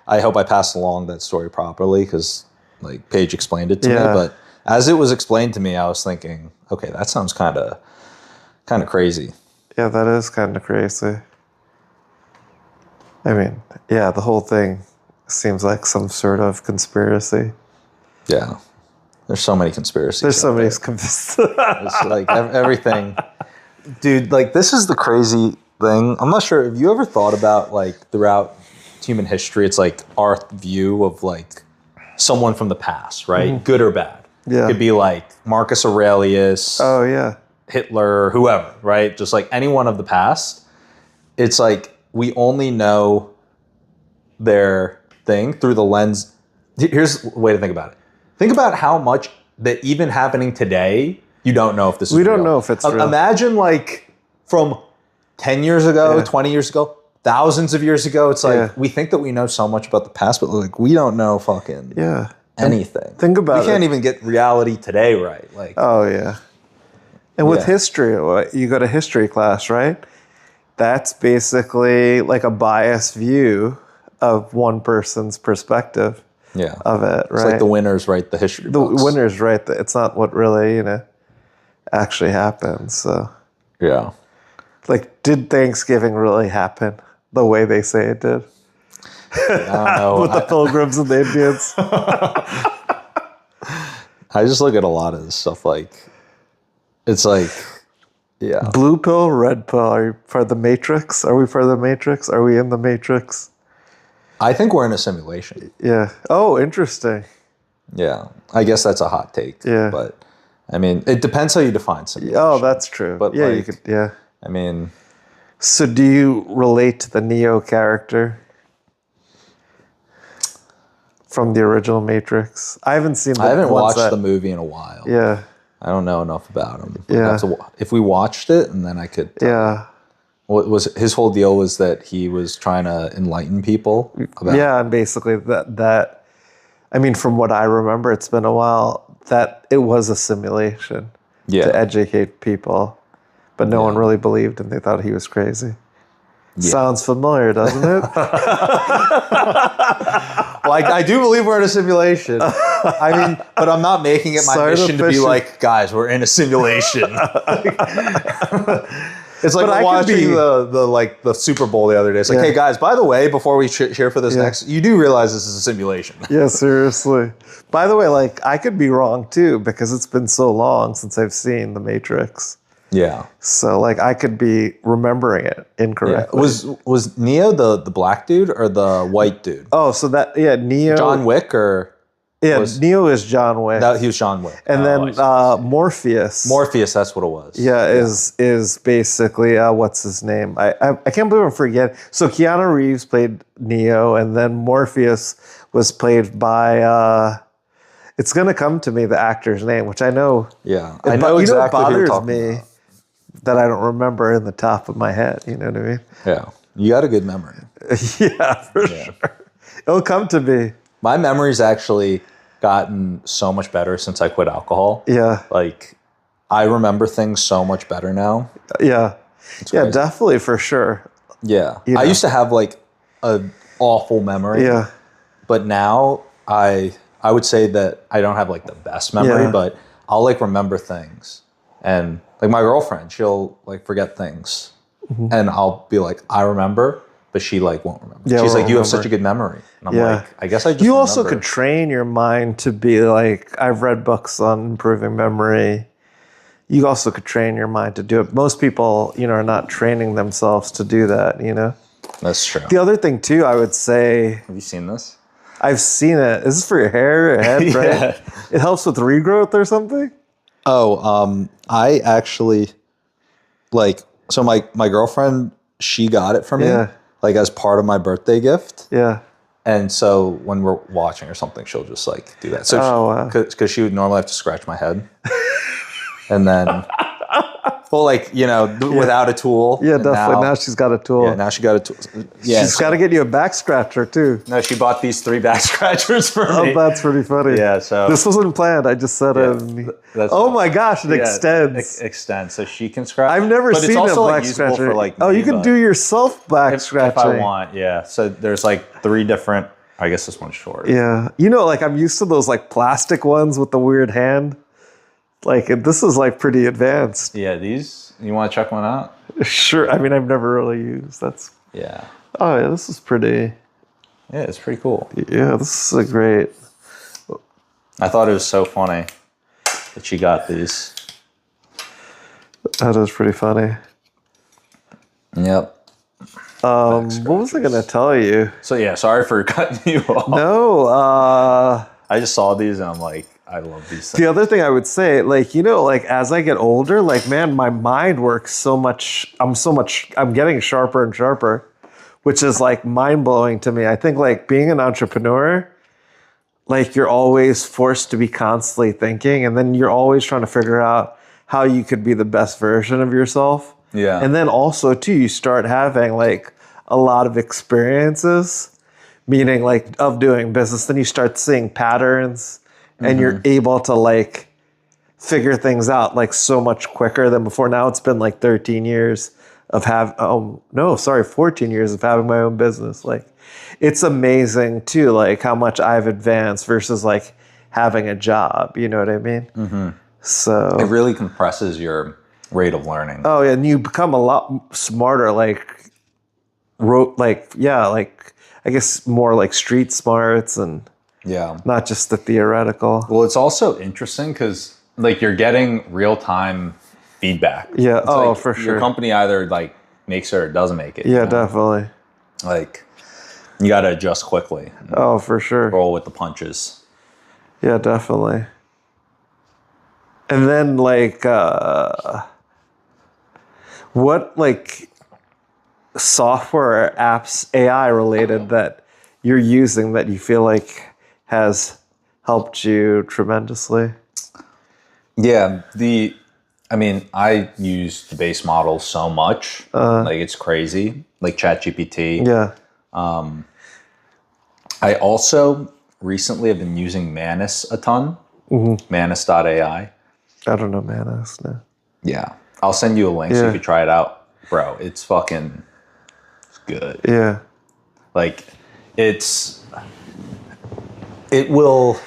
Speaker 1: I hope I passed along that story properly because like Paige explained it to me, but as it was explained to me, I was thinking, okay, that sounds kind of crazy.
Speaker 2: Yeah, that is kind of crazy. I mean, yeah, the whole thing seems like some sort of conspiracy.
Speaker 1: Yeah. There's so many conspiracies.
Speaker 2: There's so many conspiracies.
Speaker 1: It's like everything. Dude, like this is the crazy thing. I'm not sure. Have you ever thought about like throughout human history, it's like our view of like someone from the past, right? Mm-hmm. Good or bad.
Speaker 2: Yeah.
Speaker 1: It could be like Marcus Aurelius,
Speaker 2: Oh yeah.
Speaker 1: Hitler, whoever, right? Just like anyone of the past. It's like we only know their thing through the lens. Here's a way to think about it. Think about how much that even happening today, you don't know if this is
Speaker 2: We
Speaker 1: real.
Speaker 2: don't know if it's real.
Speaker 1: Imagine like from 10 years ago,
Speaker 2: Yeah.
Speaker 1: 20 years ago, thousands of years ago. It's like
Speaker 2: Yeah.
Speaker 1: we think that we know so much about the past, but like we don't know fucking
Speaker 2: Yeah.
Speaker 1: anything.
Speaker 2: Think about
Speaker 1: We can't
Speaker 2: it.
Speaker 1: even get reality today right. Like
Speaker 2: Oh yeah. And with
Speaker 1: Yeah.
Speaker 2: history, you go to history class, right? That's basically like a biased view of one person's perspective
Speaker 1: yeah.
Speaker 2: of it, right?
Speaker 1: It's like the winners write the history
Speaker 2: the
Speaker 1: books.
Speaker 2: winner's right. It's not what really, actually happens. So,
Speaker 1: Yeah.
Speaker 2: like, did Thanksgiving really happen the way they say it did?
Speaker 1: I don't know.
Speaker 2: With the pilgrims and the Indians?
Speaker 1: I just look at a lot of this stuff like it's like yeah.
Speaker 2: Blue pill, red pill. Are you part of the Matrix? Are we part of the Matrix? Are we in the Matrix?
Speaker 1: I think we're in a simulation.
Speaker 2: Yeah. Oh, interesting.
Speaker 1: Yeah. I guess that's a hot take.
Speaker 2: Yeah.
Speaker 1: But I mean, it depends how you define simulation.
Speaker 2: Oh, that's true.
Speaker 1: But
Speaker 2: yeah,
Speaker 1: like,
Speaker 2: you could. Yeah.
Speaker 1: I mean,
Speaker 2: So, do you relate to the Neo character from the original Matrix? I haven't seen.
Speaker 1: I haven't watched the movie in a while.
Speaker 2: Yeah.
Speaker 1: I don't know enough about him.
Speaker 2: Yeah.
Speaker 1: If we watched it, and then I could.
Speaker 2: Yeah.
Speaker 1: What was his whole deal? Was that he was trying to enlighten people about?
Speaker 2: Yeah, and basically that. I mean, from what I remember, it's been a while. That it was a simulation
Speaker 1: Yeah.
Speaker 2: to educate people, but no one really believed, and they thought he was crazy.
Speaker 1: Yeah.
Speaker 2: Sounds familiar, doesn't it?
Speaker 1: Like I do believe we're in a simulation. I mean, but I'm not making it my mission to be like, guys, we're in a simulation. It's like
Speaker 2: But
Speaker 1: watching the Super Bowl the other day. It's like,
Speaker 2: Yeah.
Speaker 1: hey guys, by the way, before we cheer for this
Speaker 2: Yeah.
Speaker 1: next, you do realize this is a simulation.
Speaker 2: Yeah, seriously. By the way, like I could be wrong too because it's been so long since I've seen The Matrix.
Speaker 1: Yeah.
Speaker 2: So like I could be remembering it incorrectly.
Speaker 1: Was Neo the black dude or the white dude?
Speaker 2: Oh, so Neo.
Speaker 1: John Wick or
Speaker 2: Neo is John Wick,
Speaker 1: he was John Wick.
Speaker 2: and
Speaker 1: I
Speaker 2: then
Speaker 1: see.
Speaker 2: Morpheus.
Speaker 1: Morpheus, that's what it was.
Speaker 2: Yeah, is basically what's his name? I can't believe I'm forgetting. So Keanu Reeves played Neo, and then Morpheus was played by. It's gonna come to me the actor's name, which I know.
Speaker 1: Yeah, I know exactly
Speaker 2: what
Speaker 1: who you're
Speaker 2: bothers
Speaker 1: talking
Speaker 2: me
Speaker 1: about.
Speaker 2: that I don't remember in the top of my head. You know what I mean?
Speaker 1: Yeah, you got a good memory.
Speaker 2: Yeah, for sure. It'll come to me.
Speaker 1: My memory's actually gotten so much better since I quit alcohol.
Speaker 2: Yeah,
Speaker 1: Like, I remember things so much better now.
Speaker 2: yeah, yeah.
Speaker 1: crazy.
Speaker 2: Definitely for sure.
Speaker 1: Yeah.
Speaker 2: You know.
Speaker 1: I used to have like an awful memory.
Speaker 2: Yeah,
Speaker 1: But now I would say that I don't have like the best memory,
Speaker 2: Yeah.
Speaker 1: but I'll like remember things. And like my girlfriend, she'll like forget things.
Speaker 2: Mm-hmm.
Speaker 1: And I'll be like, I remember, but she like won't remember.
Speaker 2: Yeah,
Speaker 1: She's
Speaker 2: won't
Speaker 1: like, you have
Speaker 2: remember.
Speaker 1: such a good memory. And I'm
Speaker 2: Yeah.
Speaker 1: like, I guess I just
Speaker 2: you also
Speaker 1: remember.
Speaker 2: could train your mind to be like. I've read books on improving memory. You also could train your mind to do it. Most people, are not training themselves to do that.
Speaker 1: That's true.
Speaker 2: The other thing too, I would say,
Speaker 1: Have you seen this?
Speaker 2: I've seen it. Is this for your hair, your head,
Speaker 1: Yeah.
Speaker 2: right? It helps with regrowth or something.
Speaker 1: Oh, I actually so my girlfriend, she got it for me
Speaker 2: Yeah.
Speaker 1: like as part of my birthday gift.
Speaker 2: Yeah.
Speaker 1: And so when we're watching or something, she'll just like do that. So
Speaker 2: wow.
Speaker 1: because she would normally have to scratch my head. And then well, without a tool.
Speaker 2: Yeah,
Speaker 1: And
Speaker 2: definitely. Now she's got a tool.
Speaker 1: Yeah, now she got a tool. Yeah.
Speaker 2: She's got to get you a back scratcher too.
Speaker 1: No, she bought these 3 back scratchers for
Speaker 2: Oh,
Speaker 1: me.
Speaker 2: that's pretty funny.
Speaker 1: Yeah, so
Speaker 2: This wasn't planned. I just said it.
Speaker 1: that's
Speaker 2: Oh my gosh, it
Speaker 1: Yeah,
Speaker 2: extends.
Speaker 1: extends, so she can scratch.
Speaker 2: I've never
Speaker 1: but
Speaker 2: seen
Speaker 1: it's also
Speaker 2: a
Speaker 1: like
Speaker 2: back
Speaker 1: usable
Speaker 2: scratcher.
Speaker 1: for like.
Speaker 2: Oh,
Speaker 1: me,
Speaker 2: you can
Speaker 1: but
Speaker 2: do yourself back
Speaker 1: if
Speaker 2: scratching.
Speaker 1: I want. Yeah. So there's like 3 different. I guess this one's short.
Speaker 2: Yeah. Like I'm used to those like plastic ones with the weird hand. Like this is like pretty advanced.
Speaker 1: Yeah. These. You want to check one out?
Speaker 2: Sure. I mean, I've never really used.
Speaker 1: Yeah.
Speaker 2: Oh yeah, this is pretty.
Speaker 1: Yeah, it's pretty cool.
Speaker 2: Yeah, this is a great.
Speaker 1: I thought it was so funny that she got these.
Speaker 2: That is pretty funny.
Speaker 1: Yep.
Speaker 2: What was I gonna tell you?
Speaker 1: So yeah, sorry for cutting you off.
Speaker 2: No.
Speaker 1: I just saw these and I'm like, I love these
Speaker 2: The
Speaker 1: things.
Speaker 2: other thing I would say, like, you know, like as I get older, like, man, my mind works so much. I'm getting sharper and sharper, which is like mind blowing to me. I think like being an entrepreneur, like you're always forced to be constantly thinking, and then you're always trying to figure out how you could be the best version of yourself.
Speaker 1: Yeah.
Speaker 2: And then also too, you start having like a lot of experiences, meaning like of doing business. Then you start seeing patterns, and you're able to like figure things out like so much quicker than before. Now it's been like 13 years of 14 years of having my own business. Like it's amazing too, like how much I've advanced versus like having a job. You know what I mean? Mm-hmm. So
Speaker 1: it really compresses your rate of learning.
Speaker 2: Oh, yeah, and you become a lot smarter. Like I guess more like street smarts and not just the theoretical.
Speaker 1: Well, it's also interesting because like you're getting real time feedback.
Speaker 2: Yeah.
Speaker 1: It's
Speaker 2: like
Speaker 1: for
Speaker 2: sure.
Speaker 1: Your company either like makes it or doesn't make it.
Speaker 2: Yeah, definitely.
Speaker 1: Like you got to adjust quickly.
Speaker 2: Oh, for sure.
Speaker 1: Roll with the punches.
Speaker 2: Yeah, definitely. And then like, what like software or apps, AI related, that you're using that you feel like has helped you tremendously?
Speaker 1: Yeah, I use the base model so much, like it's crazy, like ChatGPT.
Speaker 2: Yeah.
Speaker 1: I also recently have been using Manus a ton, Manus.ai.
Speaker 2: I don't know, man. No.
Speaker 1: Yeah, I'll send you a link so you could try it out, bro. It's fucking good.
Speaker 2: Yeah.
Speaker 1: Like it will.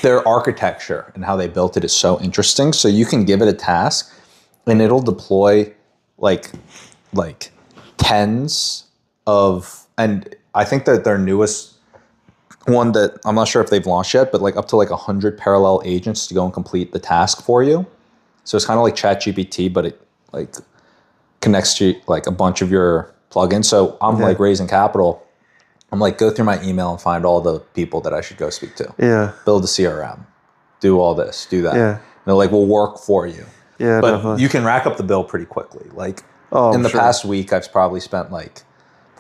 Speaker 1: Their architecture and how they built it is so interesting. So you can give it a task, and it'll deploy like tens of, and I think that their newest one that I'm not sure if they've launched yet, but like up to like 100 parallel agents to go and complete the task for you. So it's kind of like ChatGPT, but it like connects to like a bunch of your plugins. So I'm like raising capital. I'm like, go through my email and find all the people that I should go speak to.
Speaker 2: Yeah.
Speaker 1: Build a CRM. Do all this. Do that.
Speaker 2: Yeah.
Speaker 1: And they're like, we'll work for you.
Speaker 2: Yeah,
Speaker 1: but
Speaker 2: definitely.
Speaker 1: you can rack up the bill pretty quickly. Like in the past week, I've probably spent like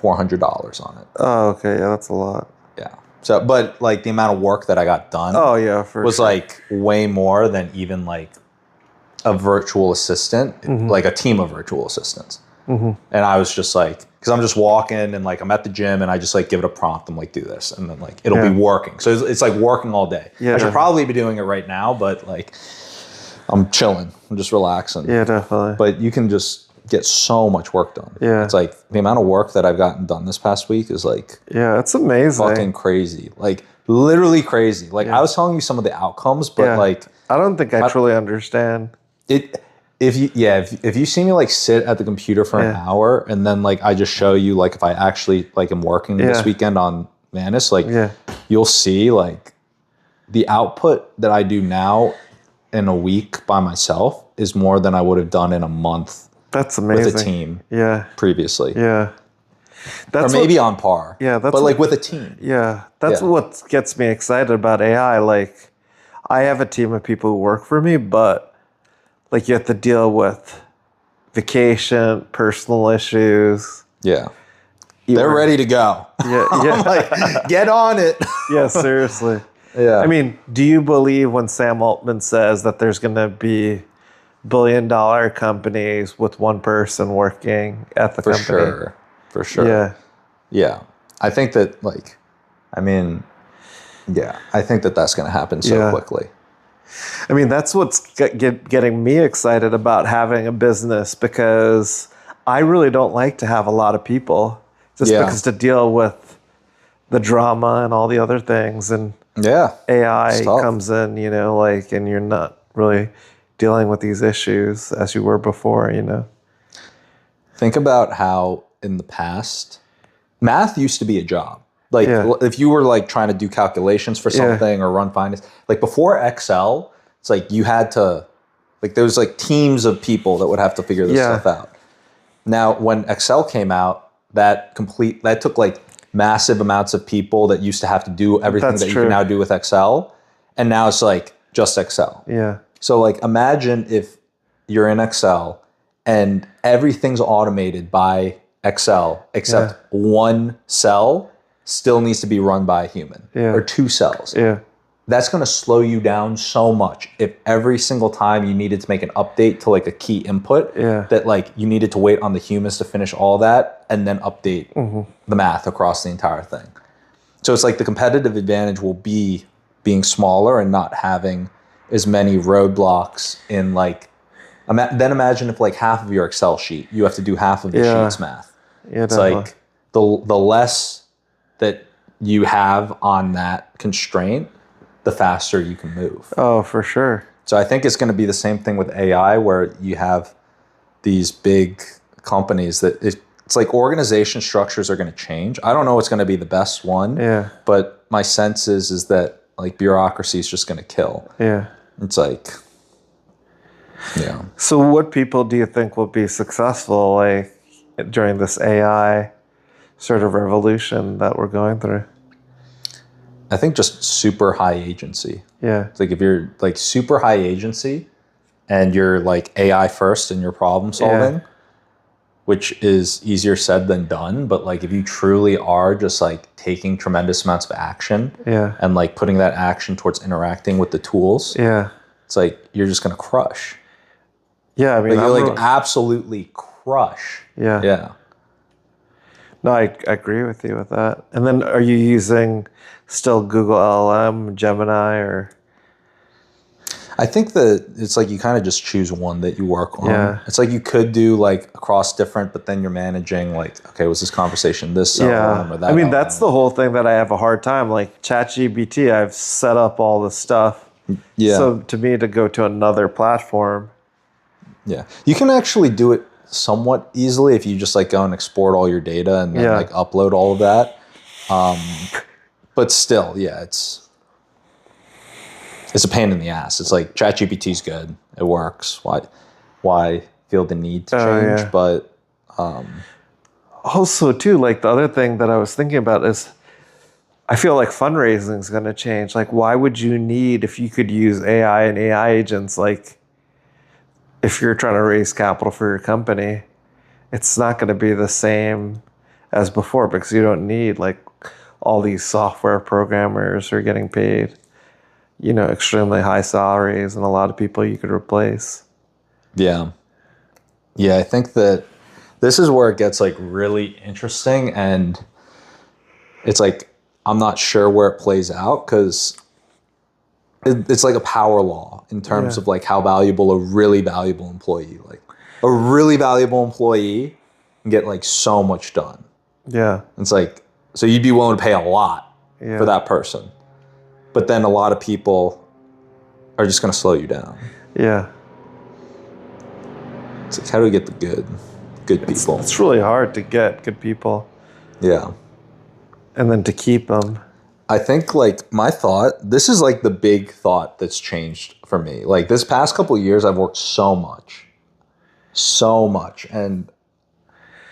Speaker 1: $400 on it.
Speaker 2: Oh, okay. Yeah, that's a lot.
Speaker 1: Yeah. So, but like the amount of work that I got done was like way more than even like a virtual assistant, like a team of virtual assistants. And I was just like, because I'm just walking and like I'm at the gym and I just like give it a prompt. I'm like, do this, and then like it'll be working. So it's like working all day.
Speaker 2: Yeah,
Speaker 1: I should probably be doing it right now, but like I'm chilling. I'm just relaxing.
Speaker 2: Yeah, definitely.
Speaker 1: But you can just get so much work done.
Speaker 2: Yeah.
Speaker 1: It's like the amount of work that I've gotten done this past week is like
Speaker 2: it's amazing.
Speaker 1: fucking crazy. Like literally crazy. Like I was telling you some of the outcomes, but like
Speaker 2: I don't think I truly understand
Speaker 1: it. If you see me like sit at the computer for an hour and then like I just show you like if I actually like am working this weekend on Manus, like you'll see like the output that I do now in a week by myself is more than I would have done in a month.
Speaker 2: That's amazing.
Speaker 1: With a team.
Speaker 2: Yeah.
Speaker 1: Previously.
Speaker 2: Yeah.
Speaker 1: That's or maybe on par.
Speaker 2: Yeah.
Speaker 1: But like with a team.
Speaker 2: Yeah. That's what gets me excited about AI. Like I have a team of people who work for me, but like you have to deal with vacation, personal issues.
Speaker 1: Yeah. They're ready to go.
Speaker 2: Yeah.
Speaker 1: I'm like, get on it.
Speaker 2: Yeah, seriously.
Speaker 1: Yeah.
Speaker 2: I mean, do you believe when Sam Altman says that there's going to be billion-dollar companies with one person working at the company?
Speaker 1: For sure.
Speaker 2: Yeah.
Speaker 1: Yeah. I think that like, I think that that's going to happen so quickly.
Speaker 2: I mean, that's what's getting me excited about having a business, because I really don't like to have a lot of people because to deal with the drama and all the other things, and AI comes in, you know, like, and you're not really dealing with these issues as you were before, you know.
Speaker 1: Think about how in the past, math used to be a job. Like if you were like trying to do calculations for something or run finance, like before Excel, it's like you had to, like there was like teams of people that would have to figure this stuff out. Now, when Excel came out, that took like massive amounts of people that used to have to do everything you can now do with Excel. And now it's like just Excel.
Speaker 2: Yeah.
Speaker 1: So like imagine if you're in Excel and everything's automated by Excel except one cell still needs to be run by a human or two cells.
Speaker 2: Yeah.
Speaker 1: That's going to slow you down so much if every single time you needed to make an update to like a key input that like you needed to wait on the humans to finish all that and then update the math across the entire thing. So it's like the competitive advantage will be being smaller and not having as many roadblocks in like, then imagine if like half of your Excel sheet, you have to do half of the sheet's math.
Speaker 2: Yeah,
Speaker 1: it's like the less that you have on that constraint, the faster you can move.
Speaker 2: Oh, for sure.
Speaker 1: So I think it's going to be the same thing with AI where you have these big companies that it's like organization structures are going to change. I don't know what's going to be the best one, but my sense is that like bureaucracy is just going to kill.
Speaker 2: Yeah.
Speaker 1: It's like, yeah.
Speaker 2: So what people do you think will be successful like during this AI sort of revolution that we're going through?
Speaker 1: I think just super high agency.
Speaker 2: Yeah.
Speaker 1: It's like if you're like super high agency and you're like AI first in your problem solving, which is easier said than done. But like if you truly are just like taking tremendous amounts of action and like putting that action towards interacting with the tools, it's like you're just going to crush.
Speaker 2: Yeah. I mean,
Speaker 1: like, you're like absolutely crush.
Speaker 2: Yeah.
Speaker 1: Yeah.
Speaker 2: No, I agree with you with that. And then are you using still Google LLM, Gemini, or?
Speaker 1: I think that it's like you kind of just choose one that you work on.
Speaker 2: Yeah.
Speaker 1: It's like you could do like across different, but then you're managing like, okay, was this conversation this LLM or that
Speaker 2: I mean,
Speaker 1: LLM?
Speaker 2: that's the whole thing that I have a hard time. Like ChatGPT, I've set up all the stuff.
Speaker 1: Yeah.
Speaker 2: So to me to go to another platform.
Speaker 1: Yeah. You can actually do it somewhat easily if you just like go and export all your data and then like upload all of that. But still, it's a pain in the ass. It's like ChatGPT's good. It works. Why feel the need to change? But
Speaker 2: also too, like the other thing that I was thinking about is I feel like fundraising is going to change. Like why would you need, if you could use AI and AI agents, like if you're trying to raise capital for your company, it's not going to be the same as before because you don't need like all these software programmers who are getting paid, extremely high salaries and a lot of people you could replace.
Speaker 1: Yeah. Yeah, I think that this is where it gets like really interesting and it's like, I'm not sure where it plays out because it's like a power law in terms of like how valuable a really valuable employee, like a really valuable employee can get like so much done.
Speaker 2: Yeah.
Speaker 1: It's like, so you'd be willing to pay a lot for that person. But then a lot of people are just going to slow you down.
Speaker 2: Yeah.
Speaker 1: It's like, how do we get the good people?
Speaker 2: It's really hard to get good people.
Speaker 1: Yeah.
Speaker 2: And then to keep them.
Speaker 1: I think like my thought, this is like the big thought that's changed for me. Like this past couple of years, I've worked so much. And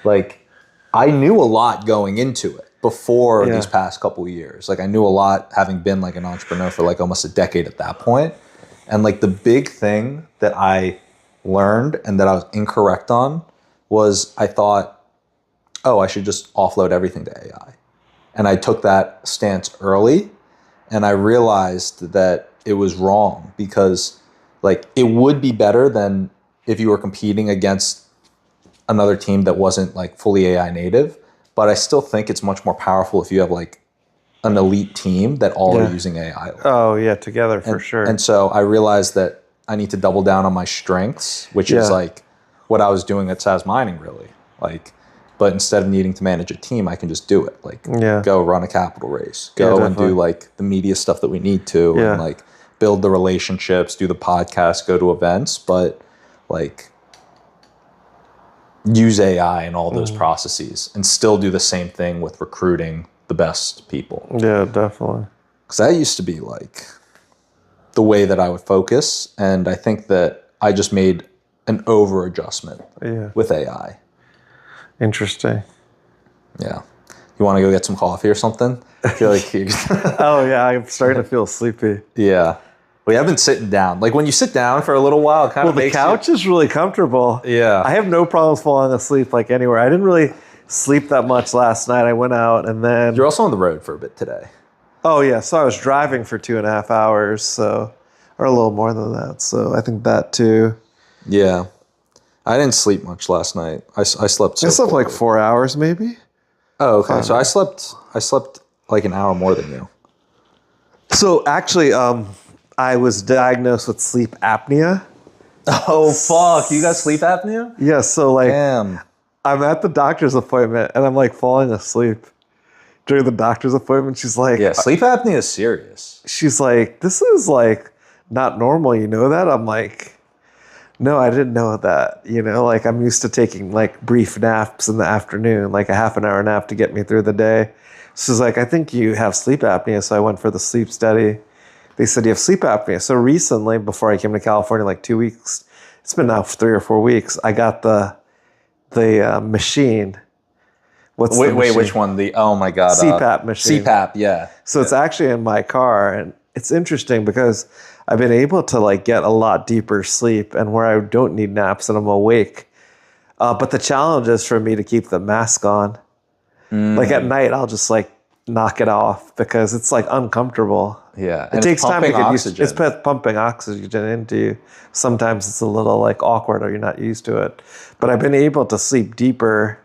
Speaker 1: like I knew a lot going into it before these past couple of years. Like I knew a lot having been like an entrepreneur for like almost a decade at that point. And like the big thing that I learned and that I was incorrect on was I thought, oh, I should just offload everything to AI. And I took that stance early and I realized that it was wrong because like it would be better than if you were competing against another team that wasn't like fully AI native. But I still think it's much more powerful if you have like an elite team that all are using AI.
Speaker 2: Oh yeah, together for sure.
Speaker 1: And so I realized that I need to double down on my strengths, which is like what I was doing at SAS Mining really. Like, but instead of needing to manage a team, I can just do it. Like go run a capital raise, go and do like the media stuff that we need to and like build the relationships, do the podcast, go to events, but like use AI in all those processes and still do the same thing with recruiting the best people.
Speaker 2: Yeah, definitely.
Speaker 1: Because that used to be like the way that I would focus. And I think that I just made an over adjustment with AI.
Speaker 2: Interesting.
Speaker 1: Yeah. You want to go get some coffee or something? I feel like you.
Speaker 2: Oh yeah, I'm starting to feel sleepy.
Speaker 1: Yeah. We have been sitting down. Like when you sit down for a little while, it kind of makes
Speaker 2: the couch is really comfortable.
Speaker 1: Yeah.
Speaker 2: I have no problems falling asleep like anywhere. I didn't really sleep that much last night. I went out and then...
Speaker 1: You're also on the road for a bit today.
Speaker 2: Oh yeah, so I was driving for 2.5 hours, or a little more than that. So I think that too.
Speaker 1: Yeah. I didn't sleep much last night. I slept
Speaker 2: I slept like 4 hours maybe.
Speaker 1: Oh, okay. So I slept like an hour more than you.
Speaker 2: So actually, I was diagnosed with sleep apnea.
Speaker 1: Oh, fuck. You got sleep apnea?
Speaker 2: Yeah, so like,
Speaker 1: Damn.
Speaker 2: I'm at the doctor's appointment and I'm like falling asleep during the doctor's appointment. She's like...
Speaker 1: Yeah, sleep apnea is serious.
Speaker 2: She's like, this is like not normal, you know that? I'm like, no, I didn't know that. Like I'm used to taking like brief naps in the afternoon, like a half an hour nap to get me through the day. She's like, I think you have sleep apnea. So I went for the sleep study. They said you have sleep apnea. So recently, before I came to California, like 2 weeks, it's been now for 3 or 4 weeks, I got the machine.
Speaker 1: Wait, which one? Oh my God.
Speaker 2: CPAP machine.
Speaker 1: CPAP, yeah.
Speaker 2: So it's actually in my car, and it's interesting because I've been able to like get a lot deeper sleep and where I don't need naps and I'm awake. But the challenge is for me to keep the mask on. Like at night, I'll just like knock it off because it's like uncomfortable.
Speaker 1: Yeah.
Speaker 2: It takes time to get used to it. It's pumping oxygen into you. Sometimes it's a little like awkward or you're not used to it. But I've been able to sleep deeper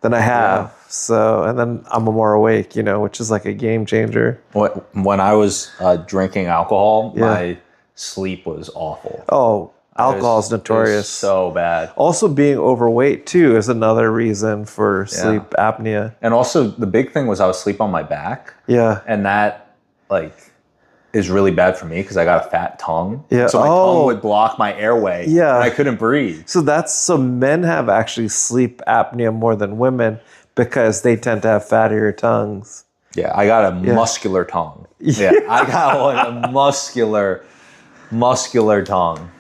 Speaker 2: than I have. Yeah. So, and then I'm more awake, which is like a game changer.
Speaker 1: When I was drinking alcohol, my sleep was awful.
Speaker 2: Oh, alcohol is notorious.
Speaker 1: It was so bad.
Speaker 2: Also, being overweight too is another reason for sleep apnea.
Speaker 1: And also, the big thing was I would sleep on my back.
Speaker 2: Yeah.
Speaker 1: And that, like, is really bad for me because I got a fat tongue.
Speaker 2: Yeah.
Speaker 1: So my tongue would block my airway. Yeah. And I couldn't breathe.
Speaker 2: So men have actually sleep apnea more than women because they tend to have fattier tongues.
Speaker 1: Yeah, I got a muscular tongue. Yeah, I got like a muscular tongue.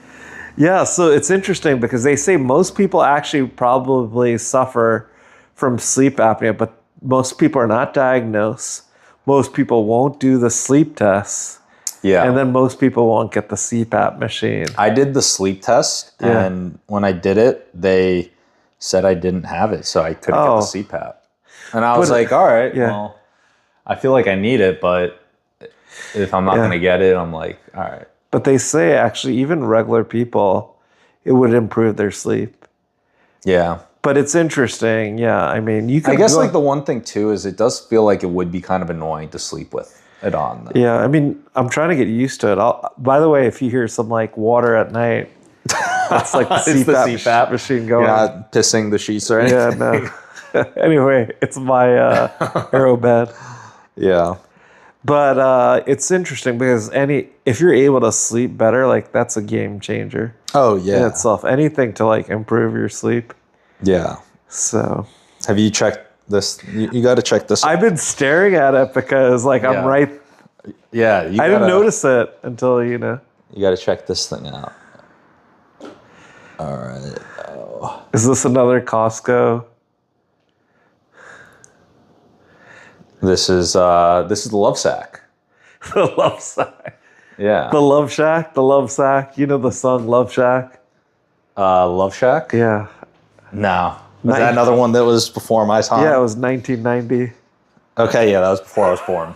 Speaker 2: Yeah, so it's interesting because they say most people actually probably suffer from sleep apnea, but most people are not diagnosed. Most people won't do the sleep tests. Yeah. And then most people won't get the CPAP machine.
Speaker 1: I did the sleep test, and when I did it, they said I didn't have it, so I couldn't get the CPAP. And I was like, all right, well, I feel like I need it, but if I'm not going to get it, I'm like, all right.
Speaker 2: But they say actually even regular people, it would improve their sleep.
Speaker 1: Yeah.
Speaker 2: But it's interesting. Yeah. I mean, you can...
Speaker 1: I guess like the one thing too is it does feel like it would be kind of annoying to sleep with it on. Though.
Speaker 2: Yeah. I mean, I'm trying to get used to it. By the way, if you hear some like water at night, that's like the CPAP machine going.
Speaker 1: You're not pissing the sheets or anything.
Speaker 2: Yeah, no. Anyway, it's my aero bed.
Speaker 1: Yeah.
Speaker 2: But it's interesting because if you're able to sleep better, like that's a game changer.
Speaker 1: Oh yeah.
Speaker 2: In itself. Anything to like improve your sleep.
Speaker 1: Yeah.
Speaker 2: So
Speaker 1: have you checked this? You got to check this out.
Speaker 2: I've been staring at it because like I'm right.
Speaker 1: Yeah.
Speaker 2: I didn't notice it until, You got
Speaker 1: to check this thing out. All right. Oh.
Speaker 2: Is this another Costco?
Speaker 1: This is the Love Sack.
Speaker 2: The Love Sack.
Speaker 1: Yeah.
Speaker 2: The Love Shack. The Love Sack. You know the song Love Shack?
Speaker 1: Love Shack?
Speaker 2: Yeah.
Speaker 1: No. Was that another one that was before my time?
Speaker 2: Yeah, it was 1990.
Speaker 1: Okay, yeah, that was before I was born.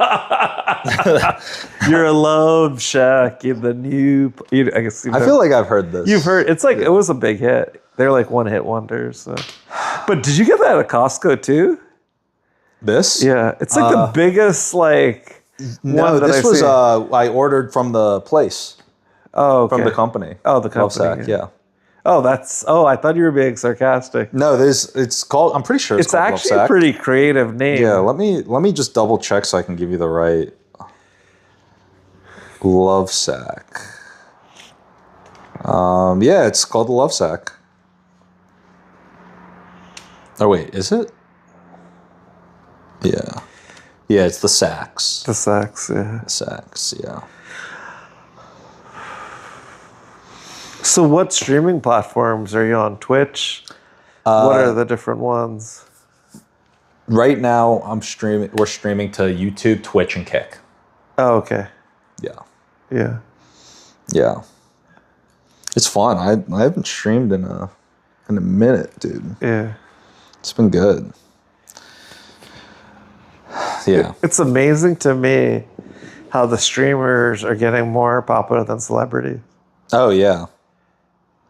Speaker 2: You're a Love Shack in the new... I guess
Speaker 1: I feel like I've heard this.
Speaker 2: You've heard... It's like, it was a big hit. They're like one-hit wonders. So. But did you get that at Costco too?
Speaker 1: This?
Speaker 2: Yeah. It's like the biggest like...
Speaker 1: No, this was... I ordered from the place.
Speaker 2: Oh, okay.
Speaker 1: From the company.
Speaker 2: Oh, the company.
Speaker 1: Love Sack, yeah.
Speaker 2: Oh, that's... Oh, I thought you were being sarcastic.
Speaker 1: No, it's called... I'm pretty sure it's called Love Sack.
Speaker 2: It's actually a pretty creative name.
Speaker 1: Yeah, let me just double check so I can give you the right... Love Sack. Yeah, it's called the Love Sack. Oh, wait, is it? Yeah. Yeah, it's the Sacks.
Speaker 2: The Sacks, yeah.
Speaker 1: The Sacks, yeah.
Speaker 2: So what streaming platforms are you on? Twitch? What are the different ones?
Speaker 1: Right now, we're streaming to YouTube, Twitch, and Kick.
Speaker 2: Oh, okay.
Speaker 1: Yeah.
Speaker 2: Yeah.
Speaker 1: Yeah. It's fun. I haven't streamed in a minute, dude.
Speaker 2: Yeah.
Speaker 1: It's been good. Yeah.
Speaker 2: It's amazing to me how the streamers are getting more popular than celebrities.
Speaker 1: Oh, yeah.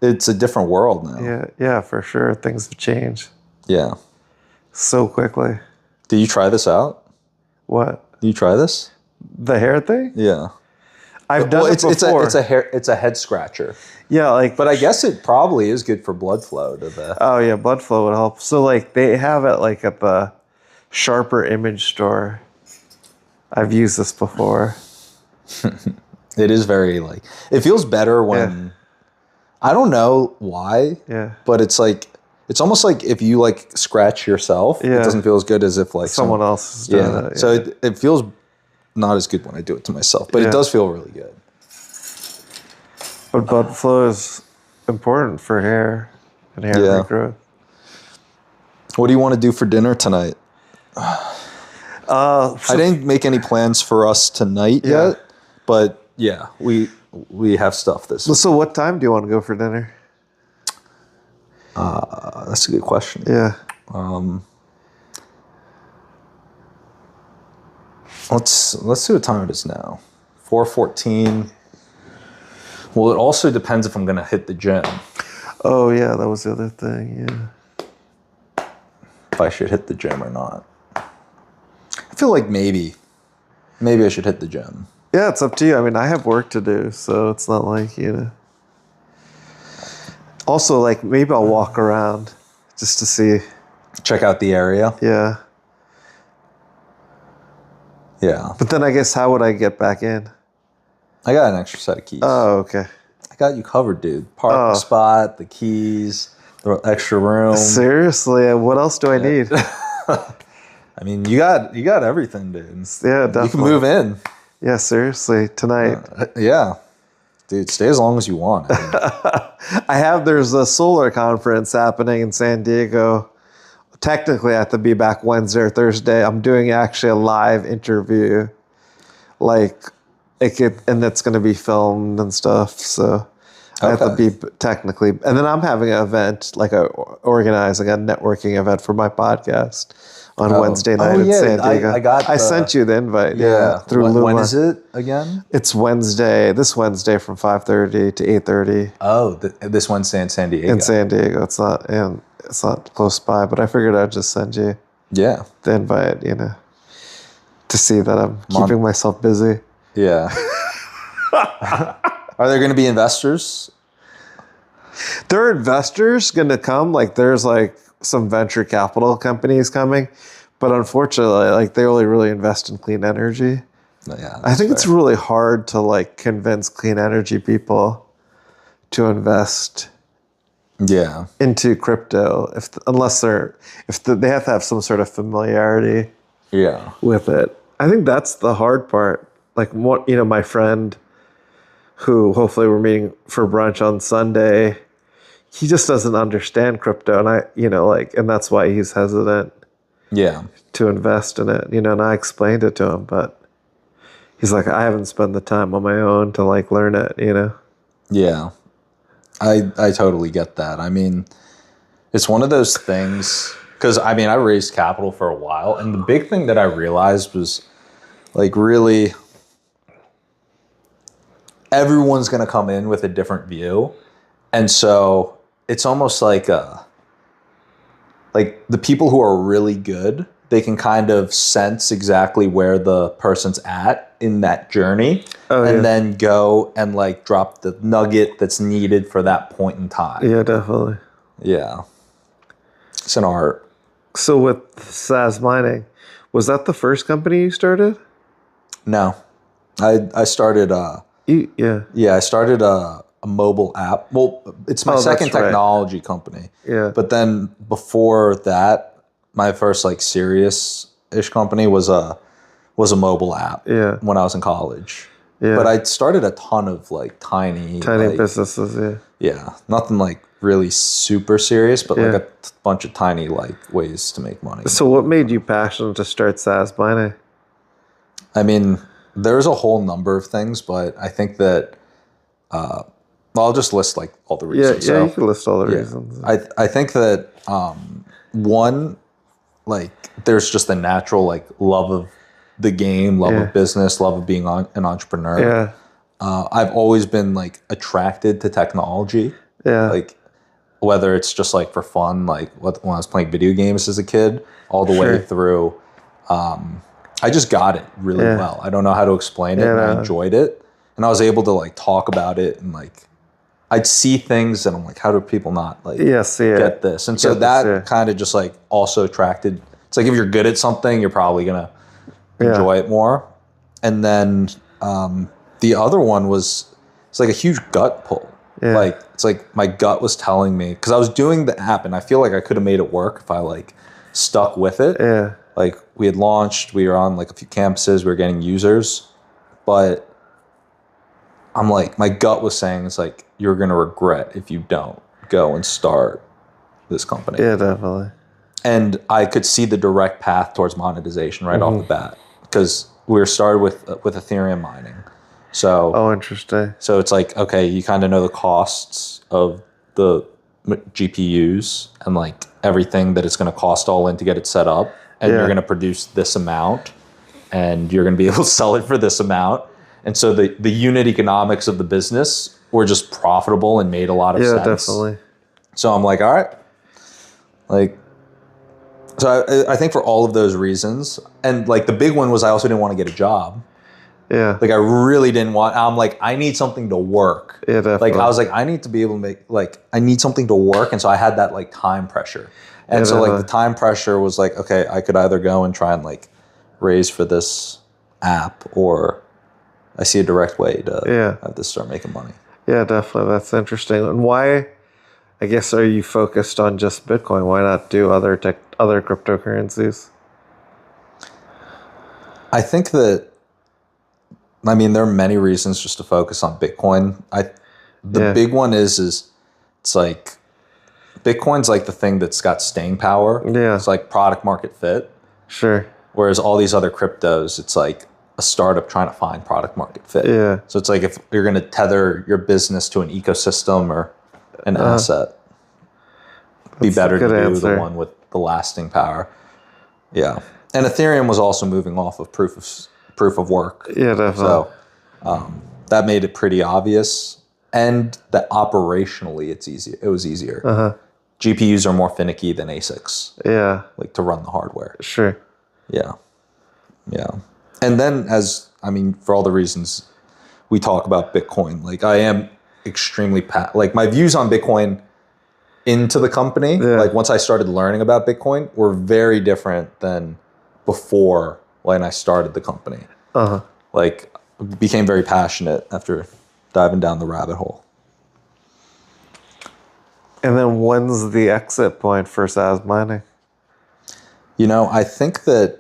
Speaker 1: It's a different world now.
Speaker 2: Yeah, yeah, for sure. Things have changed
Speaker 1: Yeah.
Speaker 2: so quickly.
Speaker 1: Did you try this out?
Speaker 2: What?
Speaker 1: Did you try this?
Speaker 2: The hair thing?
Speaker 1: Yeah.
Speaker 2: I've done it before.
Speaker 1: It's a head scratcher.
Speaker 2: Yeah, like.
Speaker 1: But I guess it probably is good for blood flow to the.
Speaker 2: Oh yeah, blood flow would help. So like they have it like at the Sharper Image store. I've used this before.
Speaker 1: It is very like it feels better when.
Speaker 2: Yeah.
Speaker 1: I don't know why.
Speaker 2: Yeah.
Speaker 1: But it's like it's almost like if you like scratch yourself,
Speaker 2: Yeah.
Speaker 1: it doesn't feel as good as if like
Speaker 2: Someone else is doing it. Yeah.
Speaker 1: So it feels not as good when I do it to myself, but it does feel really good.
Speaker 2: But blood flow is important for hair and hair regrowth.
Speaker 1: What do you want to do for dinner tonight? I didn't make any plans for us tonight yet, but yeah, we have stuff this.
Speaker 2: So what time do you want to go for dinner?
Speaker 1: That's a good question.
Speaker 2: Yeah.
Speaker 1: Let's see what time it is now. 4:14. Well, it also depends if I'm gonna hit the gym.
Speaker 2: Oh yeah, that was the other thing. Yeah.
Speaker 1: If I should hit the gym or not. I feel like maybe I should hit the gym.
Speaker 2: Yeah, it's up to you. I mean, I have work to do, so it's not like, you know. Also, like, maybe I'll walk around just to see.
Speaker 1: Check out the area.
Speaker 2: Yeah.
Speaker 1: Yeah.
Speaker 2: But then I guess how would I get back in?
Speaker 1: I got an extra set of keys.
Speaker 2: Oh, okay.
Speaker 1: I got you covered, dude. Parking spot, the keys, the extra room.
Speaker 2: Seriously, what else do I need?
Speaker 1: I mean, you got everything, dude.
Speaker 2: Yeah, definitely.
Speaker 1: You can move in.
Speaker 2: Yeah, seriously, tonight.
Speaker 1: Yeah. Dude, stay as long as you want. I mean.
Speaker 2: There's a solar conference happening in San Diego. Technically, I have to be back Wednesday or Thursday. I'm doing actually a live interview. And it's going to be filmed and stuff. So I have to be technically. And then I'm having an event, organizing a networking event for my podcast on Wednesday night in San Diego. I sent you the invite. Yeah. Through Luma.
Speaker 1: When is it again?
Speaker 2: It's this Wednesday from 5:30 to 8:30.
Speaker 1: Oh, this Wednesday in San Diego.
Speaker 2: In San Diego. It's not close by, but I figured I'd just send you the invite, to see that I'm keeping myself busy.
Speaker 1: Yeah. Are there going to be investors?
Speaker 2: There are investors going to come. Like there's some venture capital companies coming, but unfortunately, they only really invest in clean energy.
Speaker 1: Yeah,
Speaker 2: I think it's really hard to convince clean energy people to invest.
Speaker 1: Yeah.
Speaker 2: Into crypto, unless they have to have some sort of familiarity.
Speaker 1: Yeah.
Speaker 2: With it, I think that's the hard part. My friend, who hopefully we're meeting for brunch on Sunday, he just doesn't understand crypto, and and that's why he's hesitant.
Speaker 1: Yeah.
Speaker 2: To invest in it, and I explained it to him, but he's like, I haven't spent the time on my own to learn it,
Speaker 1: Yeah. I totally get that. I mean, it's one of those things, because I raised capital for a while, and the big thing that I realized was really everyone's going to come in with a different view. And so it's almost like the people who are really good, they can kind of sense exactly where the person's at in that journey then go and drop the nugget that's needed for that point in time.
Speaker 2: Yeah, definitely.
Speaker 1: Yeah. It's an art.
Speaker 2: So with SAS Mining, was that the first company you started?
Speaker 1: No. I started I started a mobile app. Well, it's my second technology company.
Speaker 2: Yeah.
Speaker 1: But then before that, my first serious-ish company was a mobile app.
Speaker 2: Yeah.
Speaker 1: When I was in college.
Speaker 2: Yeah.
Speaker 1: But I started a ton of like tiny like,
Speaker 2: businesses. Yeah.
Speaker 1: Yeah, nothing like really super serious, but like a bunch of tiny like ways to make money.
Speaker 2: So what made you passionate to start SaaS Mining?
Speaker 1: I mean, there's a whole number of things, but I think that I'll just list like all the reasons.
Speaker 2: Yeah, you can list all the reasons.
Speaker 1: I think that one, like there's just a natural like love of the game, love of business, love of being an entrepreneur.
Speaker 2: Yeah.
Speaker 1: I've always been like attracted to technology.
Speaker 2: Yeah.
Speaker 1: Like whether it's just like for fun, like when I was playing video games as a kid, all the way through. I just got it really well. I don't know how to explain it, and I enjoyed it, and I was able to like talk about it, and like I'd see things, and I'm like, how do people not like get this? And so that kind of just like also attracted. It's like if you're good at something, you're probably gonna enjoy it more. And then the other one was it's like a huge gut pull. Yeah. Like it's like my gut was telling me because I was doing the app, and I feel like I could have made it work if I like stuck with it.
Speaker 2: Yeah.
Speaker 1: Like we had launched, we were on like a few campuses, we were getting users, but I'm like, my gut was saying it's like, you're going to regret if you don't go and start this company.
Speaker 2: Yeah, definitely.
Speaker 1: And I could see the direct path towards monetization right off the bat because we were started with Ethereum mining. So,
Speaker 2: interesting.
Speaker 1: So it's like, okay, you kind of know the costs of the GPUs and like everything that it's going to cost all in to get it set up. And you're going to produce this amount and you're going to be able to sell it for this amount. And so the unit economics of the business were just profitable and made a lot of sense.
Speaker 2: Yeah, definitely.
Speaker 1: So I'm like, all right. Like, so I think for all of those reasons, and like the big one was I also didn't want to get a job.
Speaker 2: Yeah.
Speaker 1: Like I really didn't want, I'm like, I need something to work.
Speaker 2: Yeah, definitely.
Speaker 1: Like I was like, I need to be able to make, like, I need something to work. And so I had that like time pressure. And so like the time pressure was like, okay, I could either go and try and like raise for this app or I see a direct way to have this start making money.
Speaker 2: Yeah, definitely. That's interesting. And why, I guess, are you focused on just Bitcoin? Why not do other cryptocurrencies?
Speaker 1: I think that, I mean, there are many reasons just to focus on Bitcoin. The big one is it's like, Bitcoin's like the thing that's got staying power.
Speaker 2: Yeah.
Speaker 1: It's like product market fit.
Speaker 2: Sure.
Speaker 1: Whereas all these other cryptos, it's like a startup trying to find product market fit.
Speaker 2: Yeah.
Speaker 1: So it's like if you're going to tether your business to an ecosystem or an asset, be better to do the one with the lasting power. Yeah. And Ethereum was also moving off of proof of work.
Speaker 2: Yeah, definitely.
Speaker 1: So that made it pretty obvious. And that operationally it was easier. GPUs are more finicky than ASICs.
Speaker 2: Yeah.
Speaker 1: Like to run the hardware.
Speaker 2: Sure.
Speaker 1: Yeah. Yeah. And then for all the reasons we talk about Bitcoin, like I am extremely, like my views on Bitcoin into the company, like once I started learning about Bitcoin were very different than before when I started the company. Like became very passionate after diving down the rabbit hole.
Speaker 2: And then when's the exit point for SaaS mining?
Speaker 1: You know, I think that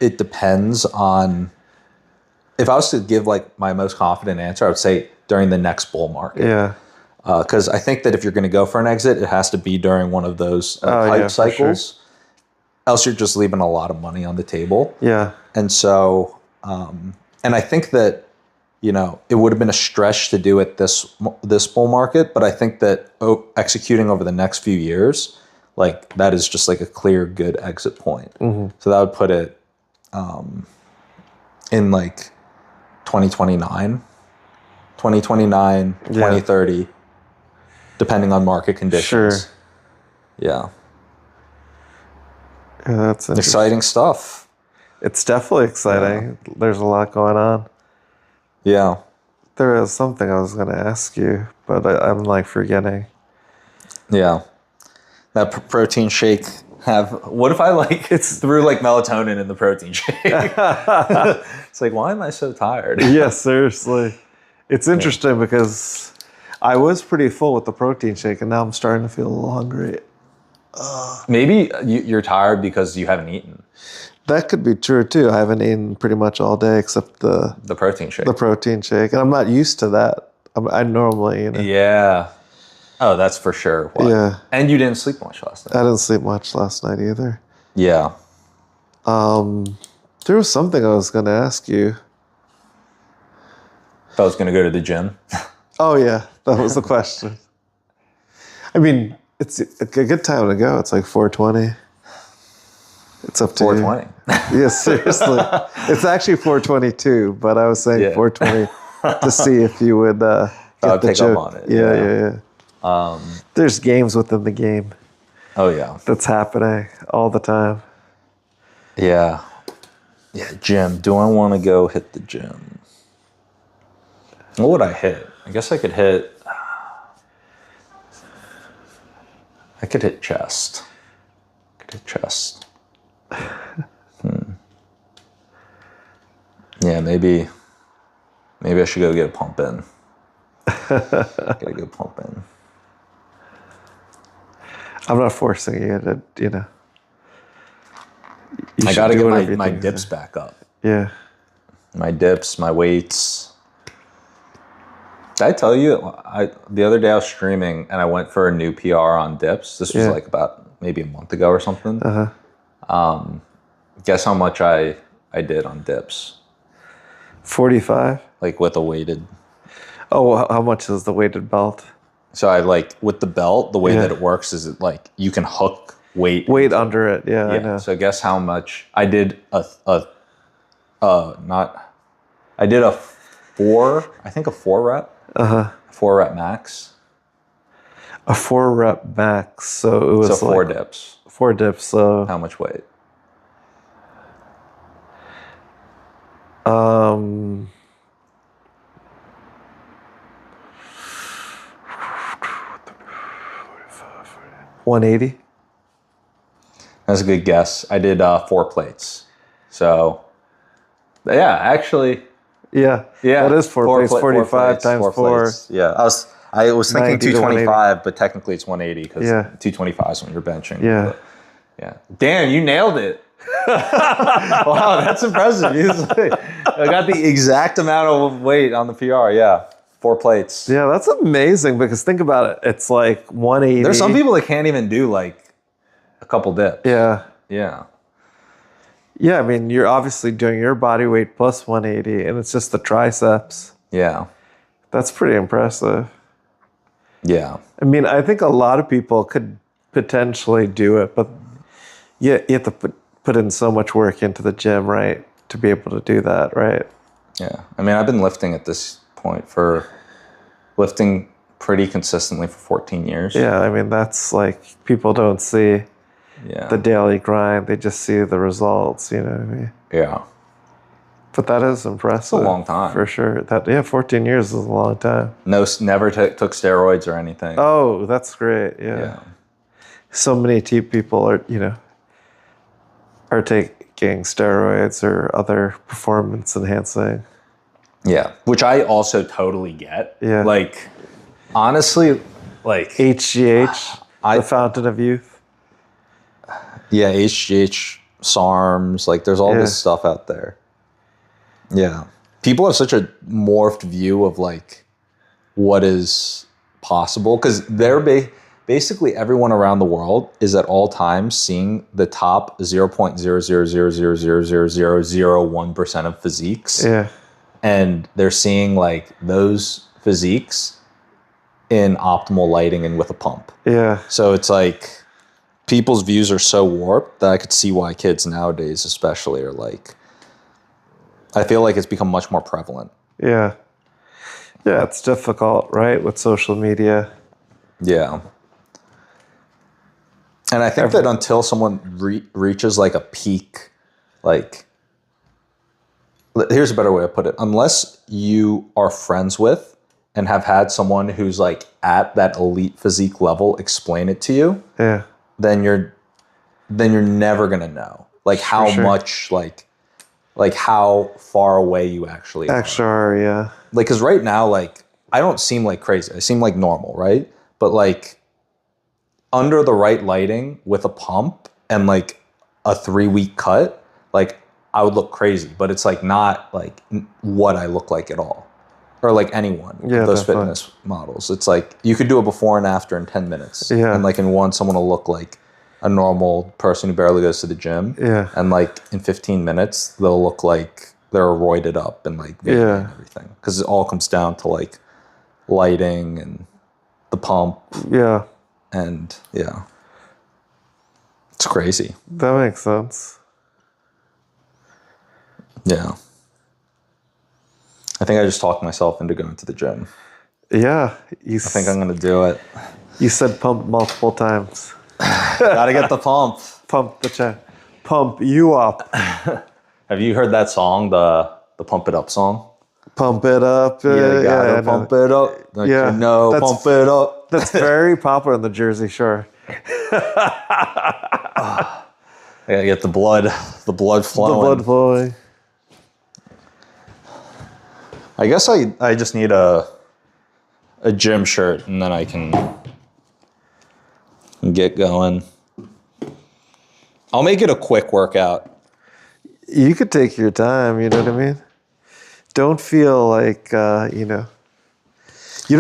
Speaker 1: it depends on, if I was to give like my most confident answer, I would say during the next bull market.
Speaker 2: Yeah.
Speaker 1: Because I think that if you're going to go for an exit, it has to be during one of those hype cycles. Sure. Else you're just leaving a lot of money on the table.
Speaker 2: Yeah.
Speaker 1: And so, and I think that, you know, it would have been a stretch to do it this bull market, but I think that executing over the next few years, like that is just like a clear good exit point. So that would put it in like 2029, 2030, depending on market conditions.
Speaker 2: Sure.
Speaker 1: Yeah.
Speaker 2: Yeah, that's
Speaker 1: exciting stuff.
Speaker 2: It's definitely exciting. Yeah. There's a lot going on.
Speaker 1: Yeah.
Speaker 2: There was something I was going to ask you, but I'm like forgetting.
Speaker 1: Yeah. That protein shake what if I like threw like melatonin in the protein shake? It's like, why am I so tired?
Speaker 2: Yeah, seriously. It's interesting because I was pretty full with the protein shake and now I'm starting to feel a little hungry.
Speaker 1: Maybe you're tired because you haven't eaten.
Speaker 2: That could be true too. I haven't eaten pretty much all day except the
Speaker 1: protein shake.
Speaker 2: The protein shake, and I'm not used to that. I normally,
Speaker 1: Yeah. Oh, that's for sure. Why?
Speaker 2: Yeah.
Speaker 1: And you didn't sleep much last night.
Speaker 2: I didn't sleep much last night either.
Speaker 1: Yeah.
Speaker 2: There was something I was going to ask you.
Speaker 1: If I was going to go to the gym.
Speaker 2: Oh yeah, that was the question. I mean, it's a good time to go. It's like 4:20. It's up to
Speaker 1: 4:20.
Speaker 2: Yeah, seriously. It's actually 4:22, but I was saying 4:20 to see if you would get the
Speaker 1: pick
Speaker 2: joke.
Speaker 1: up on it.
Speaker 2: Yeah. There's games within the game.
Speaker 1: Oh yeah.
Speaker 2: That's happening all the time.
Speaker 1: Yeah. Yeah, gym. Do I want to go hit the gym? What would I hit? I guess I could hit chest. Yeah, maybe I should go get a pump in. Get a good pump in.
Speaker 2: I'm not forcing you to, you
Speaker 1: I got to get my dips back up.
Speaker 2: Yeah.
Speaker 1: My dips, my weights. Did I tell you, the other day I was streaming and I went for a new PR on dips. This was like about maybe a month ago or something. Guess how much I did on dips?
Speaker 2: 45?
Speaker 1: Like with a weighted.
Speaker 2: Oh, how much is the weighted belt?
Speaker 1: So I with the belt, the way that it works is you can hook weight
Speaker 2: under it. Yeah, I know.
Speaker 1: So guess how much I did I did a 4 rep. 4 rep max.
Speaker 2: A 4 rep max. So it was
Speaker 1: 4 dips.
Speaker 2: 4 dips. So
Speaker 1: how much weight?
Speaker 2: Um 180.
Speaker 1: That's a good guess. I did 4 plates. So yeah, actually.
Speaker 2: Yeah. That is 4 plates. 45 times 4.
Speaker 1: Yeah. I was thinking 225, but technically it's 180 because 225 is when you're benching.
Speaker 2: Yeah.
Speaker 1: But, yeah. Damn, you nailed it. Wow, that's impressive. I got the exact amount of weight on the PR. Yeah. 4 plates.
Speaker 2: Yeah, that's amazing because think about it. It's like 180.
Speaker 1: There's some people that can't even do like a couple dips.
Speaker 2: Yeah.
Speaker 1: Yeah.
Speaker 2: Yeah, I mean, you're obviously doing your body weight plus 180, and it's just the triceps.
Speaker 1: Yeah.
Speaker 2: That's pretty impressive.
Speaker 1: Yeah.
Speaker 2: I mean, I think a lot of people could potentially do it, but you have to put in so much work into the gym, right, to be able to do that, right?
Speaker 1: Yeah. I mean, I've been lifting at this point pretty consistently for 14 years.
Speaker 2: Yeah, I mean, that's like people don't see the daily grind. They just see the results, you know what I mean?
Speaker 1: Yeah.
Speaker 2: But that is impressive.
Speaker 1: It's a long time.
Speaker 2: For sure. 14 years is a long time.
Speaker 1: Never took steroids or anything.
Speaker 2: Oh, that's great. Yeah. So many people are taking steroids or other performance enhancing.
Speaker 1: Yeah, which I also totally get.
Speaker 2: Yeah.
Speaker 1: Like, honestly, like...
Speaker 2: HGH, the fountain of youth.
Speaker 1: Yeah, HGH, SARMs, like there's all this stuff out there. Yeah. People have such a morphed view of like what is possible because they're basically everyone around the world is at all times seeing the top 0.000000001% of physiques.
Speaker 2: Yeah.
Speaker 1: And they're seeing like those physiques in optimal lighting and with a pump.
Speaker 2: Yeah.
Speaker 1: So it's like people's views are so warped that I could see why kids nowadays especially are like, I feel like it's become much more prevalent.
Speaker 2: Yeah. Yeah, it's difficult, right, with social media.
Speaker 1: Yeah. And I think that until someone reaches like a peak, like, here's a better way to put it. Unless you are friends with and have had someone who's like at that elite physique level explain it to you, then you're never gonna know like how much like how far away you actually are.
Speaker 2: Yeah.
Speaker 1: Like, cause right now, like I don't seem like crazy. I seem like normal, right? But like under the right lighting with a pump and like a 3-week cut, like I would look crazy, but it's like not like what I look like at all. Or like anyone, those fitness models. It's like you could do a before and after in 10 minutes.
Speaker 2: Yeah.
Speaker 1: And like in one, someone will look like a normal person who barely goes to the gym.
Speaker 2: Yeah.
Speaker 1: And like in 15 minutes, they'll look like they're roided up and like and everything. Because it all comes down to like lighting and the pump.
Speaker 2: Yeah.
Speaker 1: And yeah. It's crazy.
Speaker 2: That makes sense.
Speaker 1: Yeah. I think I just talked myself into going to the gym.
Speaker 2: Yeah.
Speaker 1: I think I'm going to do it.
Speaker 2: You said pump multiple times.
Speaker 1: Gotta get the pump.
Speaker 2: Pump the chest. Pump you up.
Speaker 1: Have you heard that song, the Pump It Up song?
Speaker 2: Pump it up.
Speaker 1: Yeah, pump it up. Don't you know, pump it up.
Speaker 2: That's very popular in the Jersey Shore.
Speaker 1: I gotta get the blood flowing.
Speaker 2: The blood flowing.
Speaker 1: I guess I just need a gym shirt and then I can get going. I'll make it a quick workout.
Speaker 2: You could take your time, you know what I mean? Don't feel like, you don't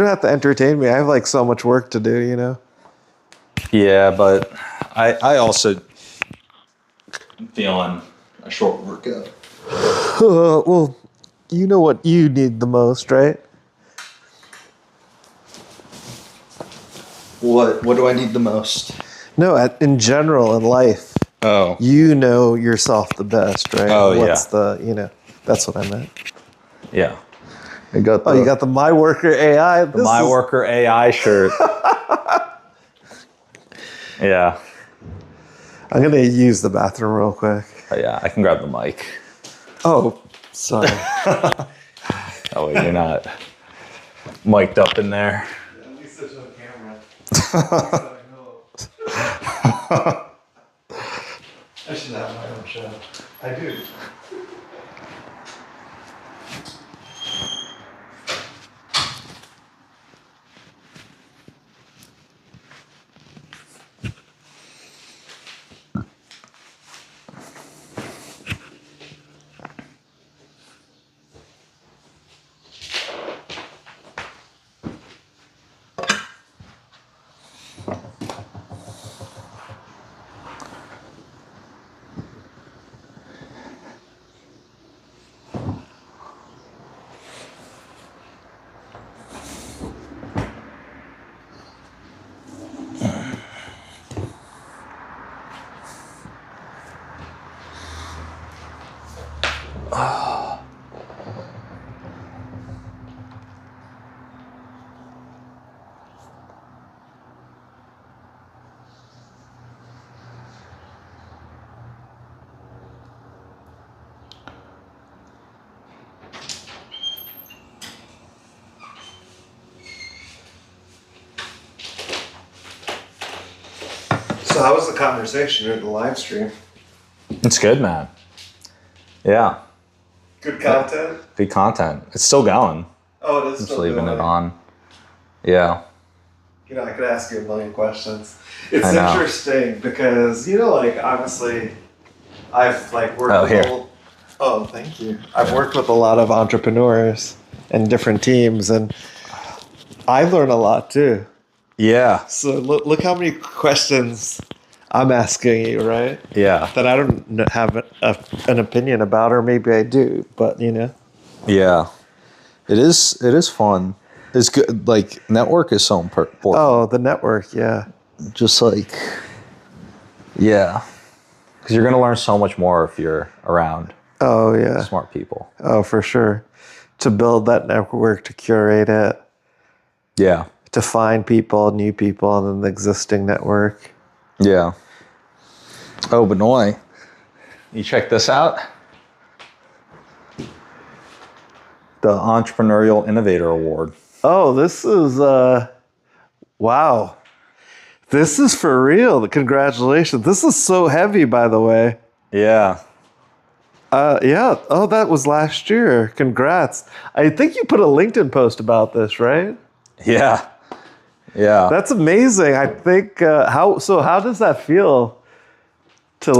Speaker 2: have to entertain me. I have like so much work to do, you know?
Speaker 1: Yeah, but I also am feeling a short workout.
Speaker 2: Well, you know what you need the most, right?
Speaker 1: What do I need the most?
Speaker 2: No, in general in life.
Speaker 1: Oh.
Speaker 2: You know yourself the best, right?
Speaker 1: Oh,
Speaker 2: What's that's what I meant.
Speaker 1: Yeah.
Speaker 2: You got the My Worker AI.
Speaker 1: The My Worker AI shirt. Yeah.
Speaker 2: I'm going to use the bathroom real quick.
Speaker 1: Oh, yeah, I can grab the mic.
Speaker 2: Oh, sorry.
Speaker 1: Oh, wait, you're not mic'd up in there.
Speaker 2: Yeah, at least there's no camera. I should have my own show. I do. So how was the conversation during the live stream?
Speaker 1: It's good, man. Yeah.
Speaker 2: Good content?
Speaker 1: Good content. It's still going.
Speaker 2: Oh, it is
Speaker 1: Just
Speaker 2: still
Speaker 1: leaving
Speaker 2: going.
Speaker 1: it on. Yeah.
Speaker 2: I could ask you a million questions. It's interesting because, obviously, I've worked Oh, thank you. I've worked with a lot of entrepreneurs and different teams, and I learn a lot too.
Speaker 1: Yeah.
Speaker 2: So look how many questions I'm asking you, right?
Speaker 1: Yeah.
Speaker 2: That I don't have an opinion about, or maybe I do, but
Speaker 1: Yeah. It is fun. It's good. Like, network is so important.
Speaker 2: Oh, the network, yeah.
Speaker 1: Just yeah. Because you're going to learn so much more if you're around
Speaker 2: Oh, yeah.
Speaker 1: smart people.
Speaker 2: Oh, for sure. To build that network, to curate it.
Speaker 1: Yeah.
Speaker 2: To find people, new people, and then the existing network.
Speaker 1: Yeah. Oh, Benoit, you check this out? The Entrepreneurial Innovator Award.
Speaker 2: Oh, this is, wow. This is for real. Congratulations. This is so heavy, by the way.
Speaker 1: Yeah.
Speaker 2: Yeah. Oh, that was last year. Congrats. I think you put a LinkedIn post about this, right?
Speaker 1: Yeah. Yeah.
Speaker 2: That's amazing. I think, how does that feel to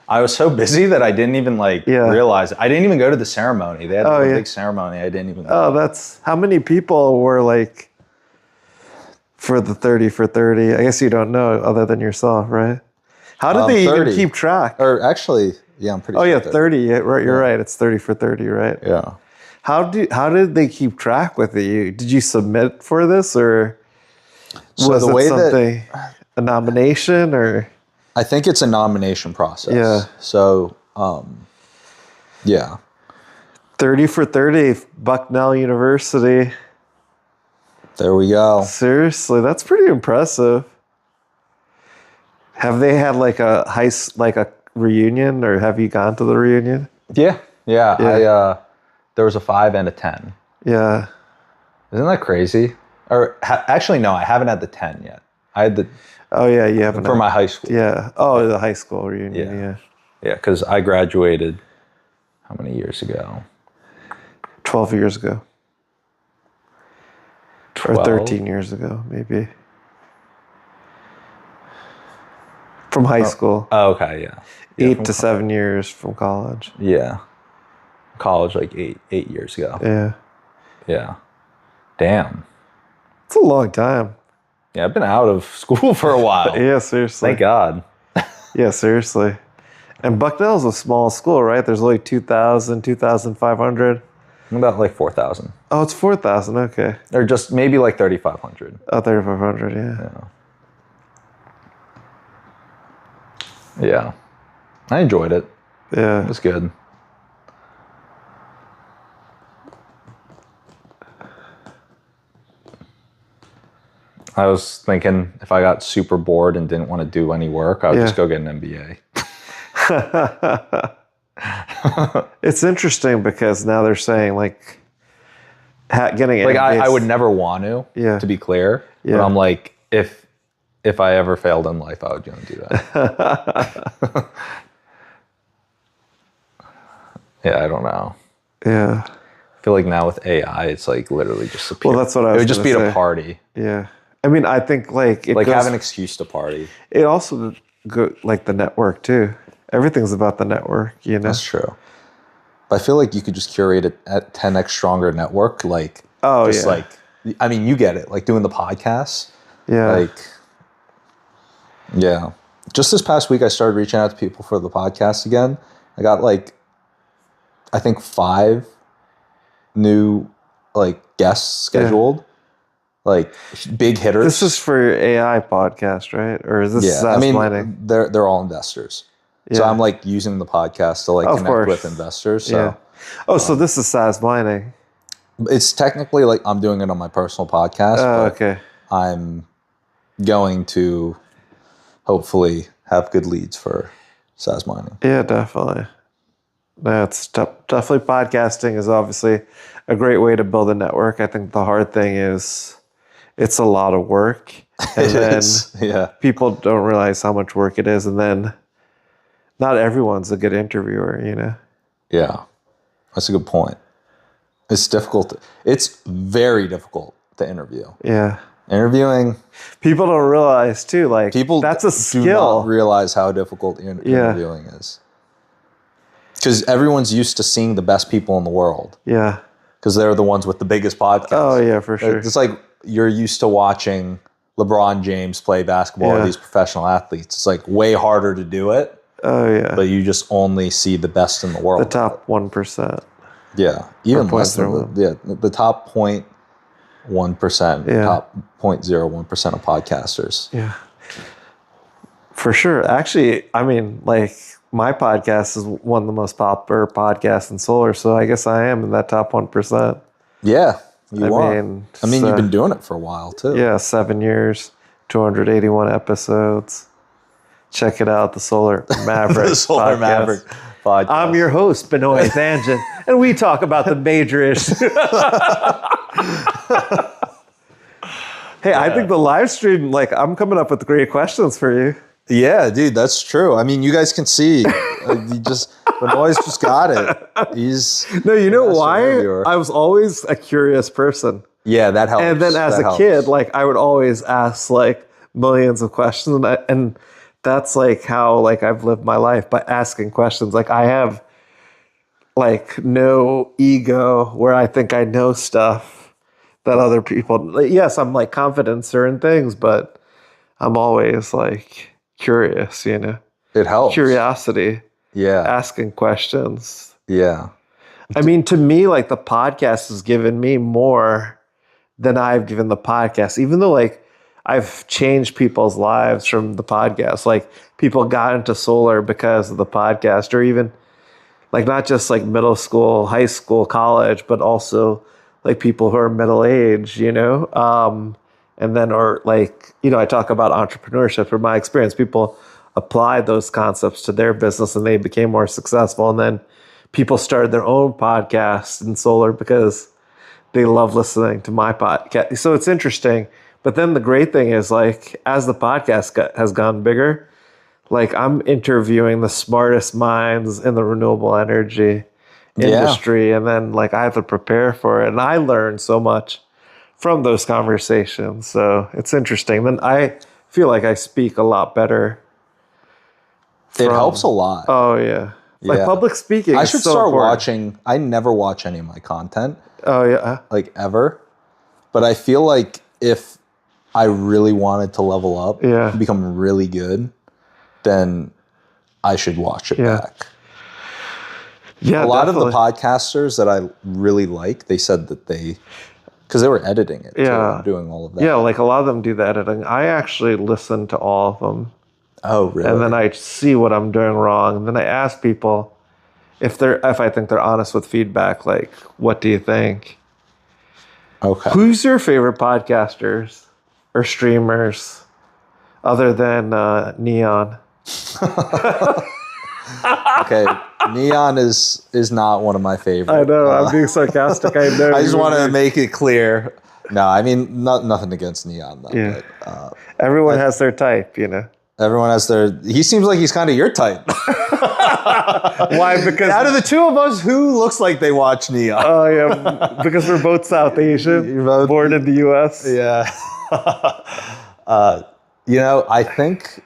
Speaker 1: I was so busy that I didn't even realize. I didn't even go to the ceremony. They had a big ceremony. I didn't even go.
Speaker 2: Oh, that's how many people were like for the 30 for 30. I guess you don't know other than yourself, right? How did they 30. Even keep track?
Speaker 1: Or actually, yeah, I'm pretty sure.
Speaker 2: Oh yeah, 30. You're right. It's 30 for 30, right?
Speaker 1: Yeah.
Speaker 2: How did they keep track with it? Did you submit for this, or was the way something a nomination, or?
Speaker 1: I think it's a nomination process.
Speaker 2: Yeah.
Speaker 1: So, yeah.
Speaker 2: 30 for 30, Bucknell University.
Speaker 1: There we go.
Speaker 2: Seriously, that's pretty impressive. Have they had like a reunion, or have you gone to the reunion?
Speaker 1: Yeah. There was a 5 and a 10.
Speaker 2: Yeah.
Speaker 1: Isn't that crazy? Or actually, no, I haven't had the 10 yet. I had the.
Speaker 2: Oh yeah, you haven't.
Speaker 1: For my high school.
Speaker 2: Yeah. Oh, the high school reunion. Yeah.
Speaker 1: Yeah, because I graduated. How many years ago?
Speaker 2: 12 years ago. 12? Or 13 years ago, maybe. From high school.
Speaker 1: Oh, okay, yeah.
Speaker 2: 8 to 7 years from college.
Speaker 1: Yeah. College, like eight years ago.
Speaker 2: Yeah.
Speaker 1: Yeah. Damn.
Speaker 2: It's a long time.
Speaker 1: Yeah, I've been out of school for a while.
Speaker 2: Yeah, seriously.
Speaker 1: Thank God.
Speaker 2: Yeah, seriously. And Bucknell's a small school, right? There's only 2,000, 2,500.
Speaker 1: About like 4,000.
Speaker 2: Oh, it's 4,000, okay.
Speaker 1: Or just maybe like 3,500.
Speaker 2: Oh, 3,500, yeah.
Speaker 1: Yeah. I enjoyed it.
Speaker 2: Yeah.
Speaker 1: It was good. I was thinking if I got super bored and didn't want to do any work, I would just go get an MBA.
Speaker 2: It's interesting because now they're saying like getting
Speaker 1: like I would never want to be clear.
Speaker 2: Yeah.
Speaker 1: But I'm like, if I ever failed in life, I would go and do that. Yeah, I don't know.
Speaker 2: Yeah.
Speaker 1: I feel like now with AI, it's like literally just a
Speaker 2: Well, that's what I was
Speaker 1: It would just be
Speaker 2: say.
Speaker 1: at a party.
Speaker 2: Yeah. I mean, I think like
Speaker 1: have an excuse to party.
Speaker 2: It also like the network too. Everything's about the network, you know.
Speaker 1: That's true. But I feel like you could just curate it at 10x stronger network. Like, I mean, you get it. Like doing the podcasts.
Speaker 2: Yeah.
Speaker 1: Like, yeah. Just this past week, I started reaching out to people for the podcast again. I got I think 5 new guests scheduled. Like big hitters.
Speaker 2: This is for your AI podcast, right? Or is this mining?
Speaker 1: They're all investors. Yeah. So I'm using the podcast to connect with investors. So.
Speaker 2: Yeah. Oh, so this is SaaS mining.
Speaker 1: It's technically I'm doing it on my personal podcast.
Speaker 2: Oh, okay.
Speaker 1: I'm going to hopefully have good leads for SaaS mining.
Speaker 2: Yeah, definitely. That's definitely podcasting is obviously a great way to build a network. I think the hard thing is it's a lot of work. And then people don't realize how much work it is. And then not everyone's a good interviewer, you know?
Speaker 1: Yeah, that's a good point. It's difficult. It's very difficult to interview.
Speaker 2: Yeah.
Speaker 1: Interviewing.
Speaker 2: People don't realize too, people that's a skill.
Speaker 1: Do not realize how difficult interviewing is. Because everyone's used to seeing the best people in the world.
Speaker 2: Yeah.
Speaker 1: Because they're the ones with the biggest podcasts.
Speaker 2: Oh, yeah, for sure.
Speaker 1: It's like you're used to watching LeBron James play basketball or these professional athletes. It's way harder to do it.
Speaker 2: Oh, yeah.
Speaker 1: But you just only see the best in the world.
Speaker 2: The top 1%.
Speaker 1: Yeah. Even less than the top 0.1%, top 0.01% of podcasters.
Speaker 2: Yeah. For sure. Actually, I mean, my podcast is one of the most popular podcasts in solar, so I guess I am in that top 1%.
Speaker 1: Yeah, you are. I mean, you've been doing it for a while, too.
Speaker 2: Yeah, 7 years, 281 episodes. Check it out, the Solar Maverick
Speaker 1: The Solar Maverick podcast.
Speaker 2: I'm your host, Benoit Tangent, and we talk about the major issues. Hey, I think the live stream, I'm coming up with great questions for you.
Speaker 1: Yeah, dude, that's true. I mean, you guys can see. Benoit's just got it. He's
Speaker 2: you know why? Interviewer. I was always a curious person.
Speaker 1: Yeah, that helps.
Speaker 2: And then as a kid, I would always ask millions of questions, and that's like how like I've lived my life by asking questions. Like I have like no ego where I think I know stuff that other people. Like, yes, I'm like confident in certain things, but I'm always like curious.
Speaker 1: It helps.
Speaker 2: Curiosity,
Speaker 1: Yeah.
Speaker 2: asking questions.
Speaker 1: Yeah.
Speaker 2: I mean, to me, like the podcast has given me more than I've given the podcast, even though like I've changed people's lives from the podcast. Like people got into solar because of the podcast, or even like not just like middle school, high school, college, but also like people who are middle aged, and then, or like, I talk about entrepreneurship from my experience. People applied those concepts to their business and they became more successful. And then people started their own podcast in solar because they love listening to my podcast. So it's interesting. But then the great thing is like, as the podcast has gone bigger, like I'm interviewing the smartest minds in the renewable energy industry. And then like I have to prepare for it. And I learn so much from those conversations. So it's interesting. Then I feel like I speak a lot better.
Speaker 1: It helps a lot.
Speaker 2: Oh yeah. Like public speaking.
Speaker 1: I should start
Speaker 2: important.
Speaker 1: watching. I never watch any of my content.
Speaker 2: Oh yeah.
Speaker 1: Like ever. But I feel like if I really wanted to level up, become really good, then I should watch it back.
Speaker 2: Yeah,
Speaker 1: a lot of the podcasters that I really like, they said that because they were editing it, too, and doing all of that.
Speaker 2: Yeah, like a lot of them do the editing. I actually listen to all of them.
Speaker 1: Oh, really?
Speaker 2: And then I see what I'm doing wrong. And then I ask people if I think they're honest with feedback, like, what do you think?
Speaker 1: Okay.
Speaker 2: Who's your favorite podcasters or streamers other than Neon?
Speaker 1: Okay, Neon is not one of my favorites.
Speaker 2: I know, I'm being sarcastic. I know.
Speaker 1: I just want to make it clear. No, I mean, nothing against Neon, though.
Speaker 2: Yeah.
Speaker 1: But,
Speaker 2: everyone has their type,
Speaker 1: Everyone has he seems like he's kind of your type.
Speaker 2: Why? Because
Speaker 1: out of the two of us, who looks like they watch Neon?
Speaker 2: Oh, yeah, because we're both South Asian, born in the U.S.
Speaker 1: Yeah. I think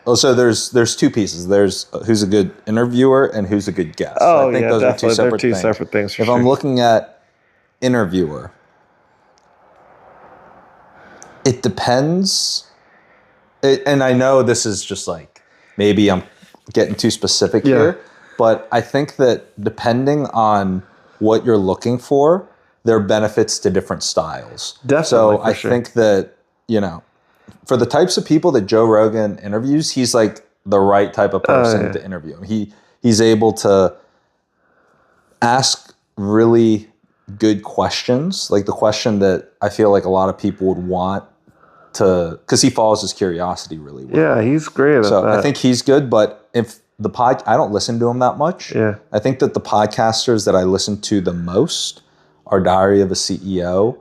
Speaker 1: so there's two pieces. There's who's a good interviewer and who's a good guest.
Speaker 2: Oh,
Speaker 1: I think those
Speaker 2: definitely.
Speaker 1: are two
Speaker 2: separate things.
Speaker 1: If I'm looking at interviewer, it depends. And I know this is just like, maybe I'm getting too specific here, but I think that depending on what you're looking for, there are benefits to different styles.
Speaker 2: Definitely.
Speaker 1: So I think that, for the types of people that Joe Rogan interviews, he's like the right type of person to interview. He's able to ask really good questions, like the question that I feel like a lot of people would want because he follows his curiosity really well.
Speaker 2: Yeah, he's great at that.
Speaker 1: So I think he's good, but if I don't listen to him that much.
Speaker 2: Yeah.
Speaker 1: I think that the podcasters that I listen to the most are Diary of a CEO,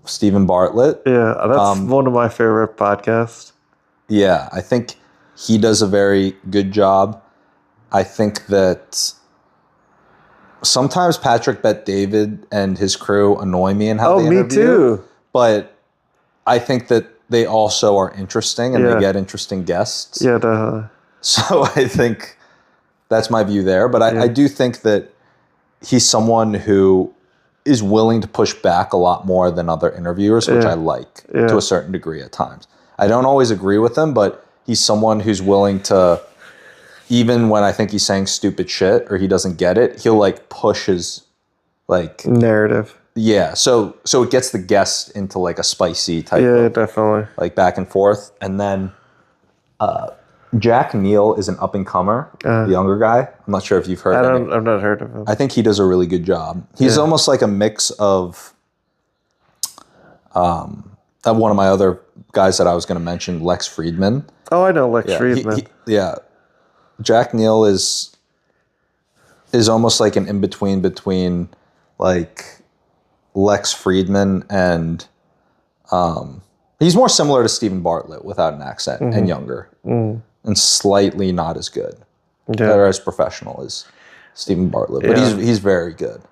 Speaker 1: Stephen Bartlett.
Speaker 2: Yeah, that's one of my favorite podcasts.
Speaker 1: Yeah, I think he does a very good job. I think that sometimes Patrick Bet-David and his crew annoy me in how they interview.
Speaker 2: Me too.
Speaker 1: But I think that they also are interesting and they get interesting guests.
Speaker 2: Yeah, definitely.
Speaker 1: So I think that's my view there. But I do think that he's someone who is willing to push back a lot more than other interviewers, which I like to a certain degree at times. I don't always agree with him, but he's someone who's willing to, even when I think he's saying stupid shit or he doesn't get it, he'll like push his like
Speaker 2: narrative.
Speaker 1: Yeah, so it gets the guest into like a spicy type of,
Speaker 2: definitely.
Speaker 1: Like back and forth. And then Jack Neal is an up-and-comer, the younger guy. I'm not sure if you've heard of him.
Speaker 2: I've not heard of him.
Speaker 1: I think he does a really good job. He's almost like a mix of one of my other guys that I was going to mention, Lex Friedman.
Speaker 2: Oh, I know Lex Friedman.
Speaker 1: Jack Neal is almost like an in-between between like Lex Friedman and he's more similar to Stephen Bartlett without an accent and younger and slightly not as good or as professional as Stephen Bartlett, but he's very good.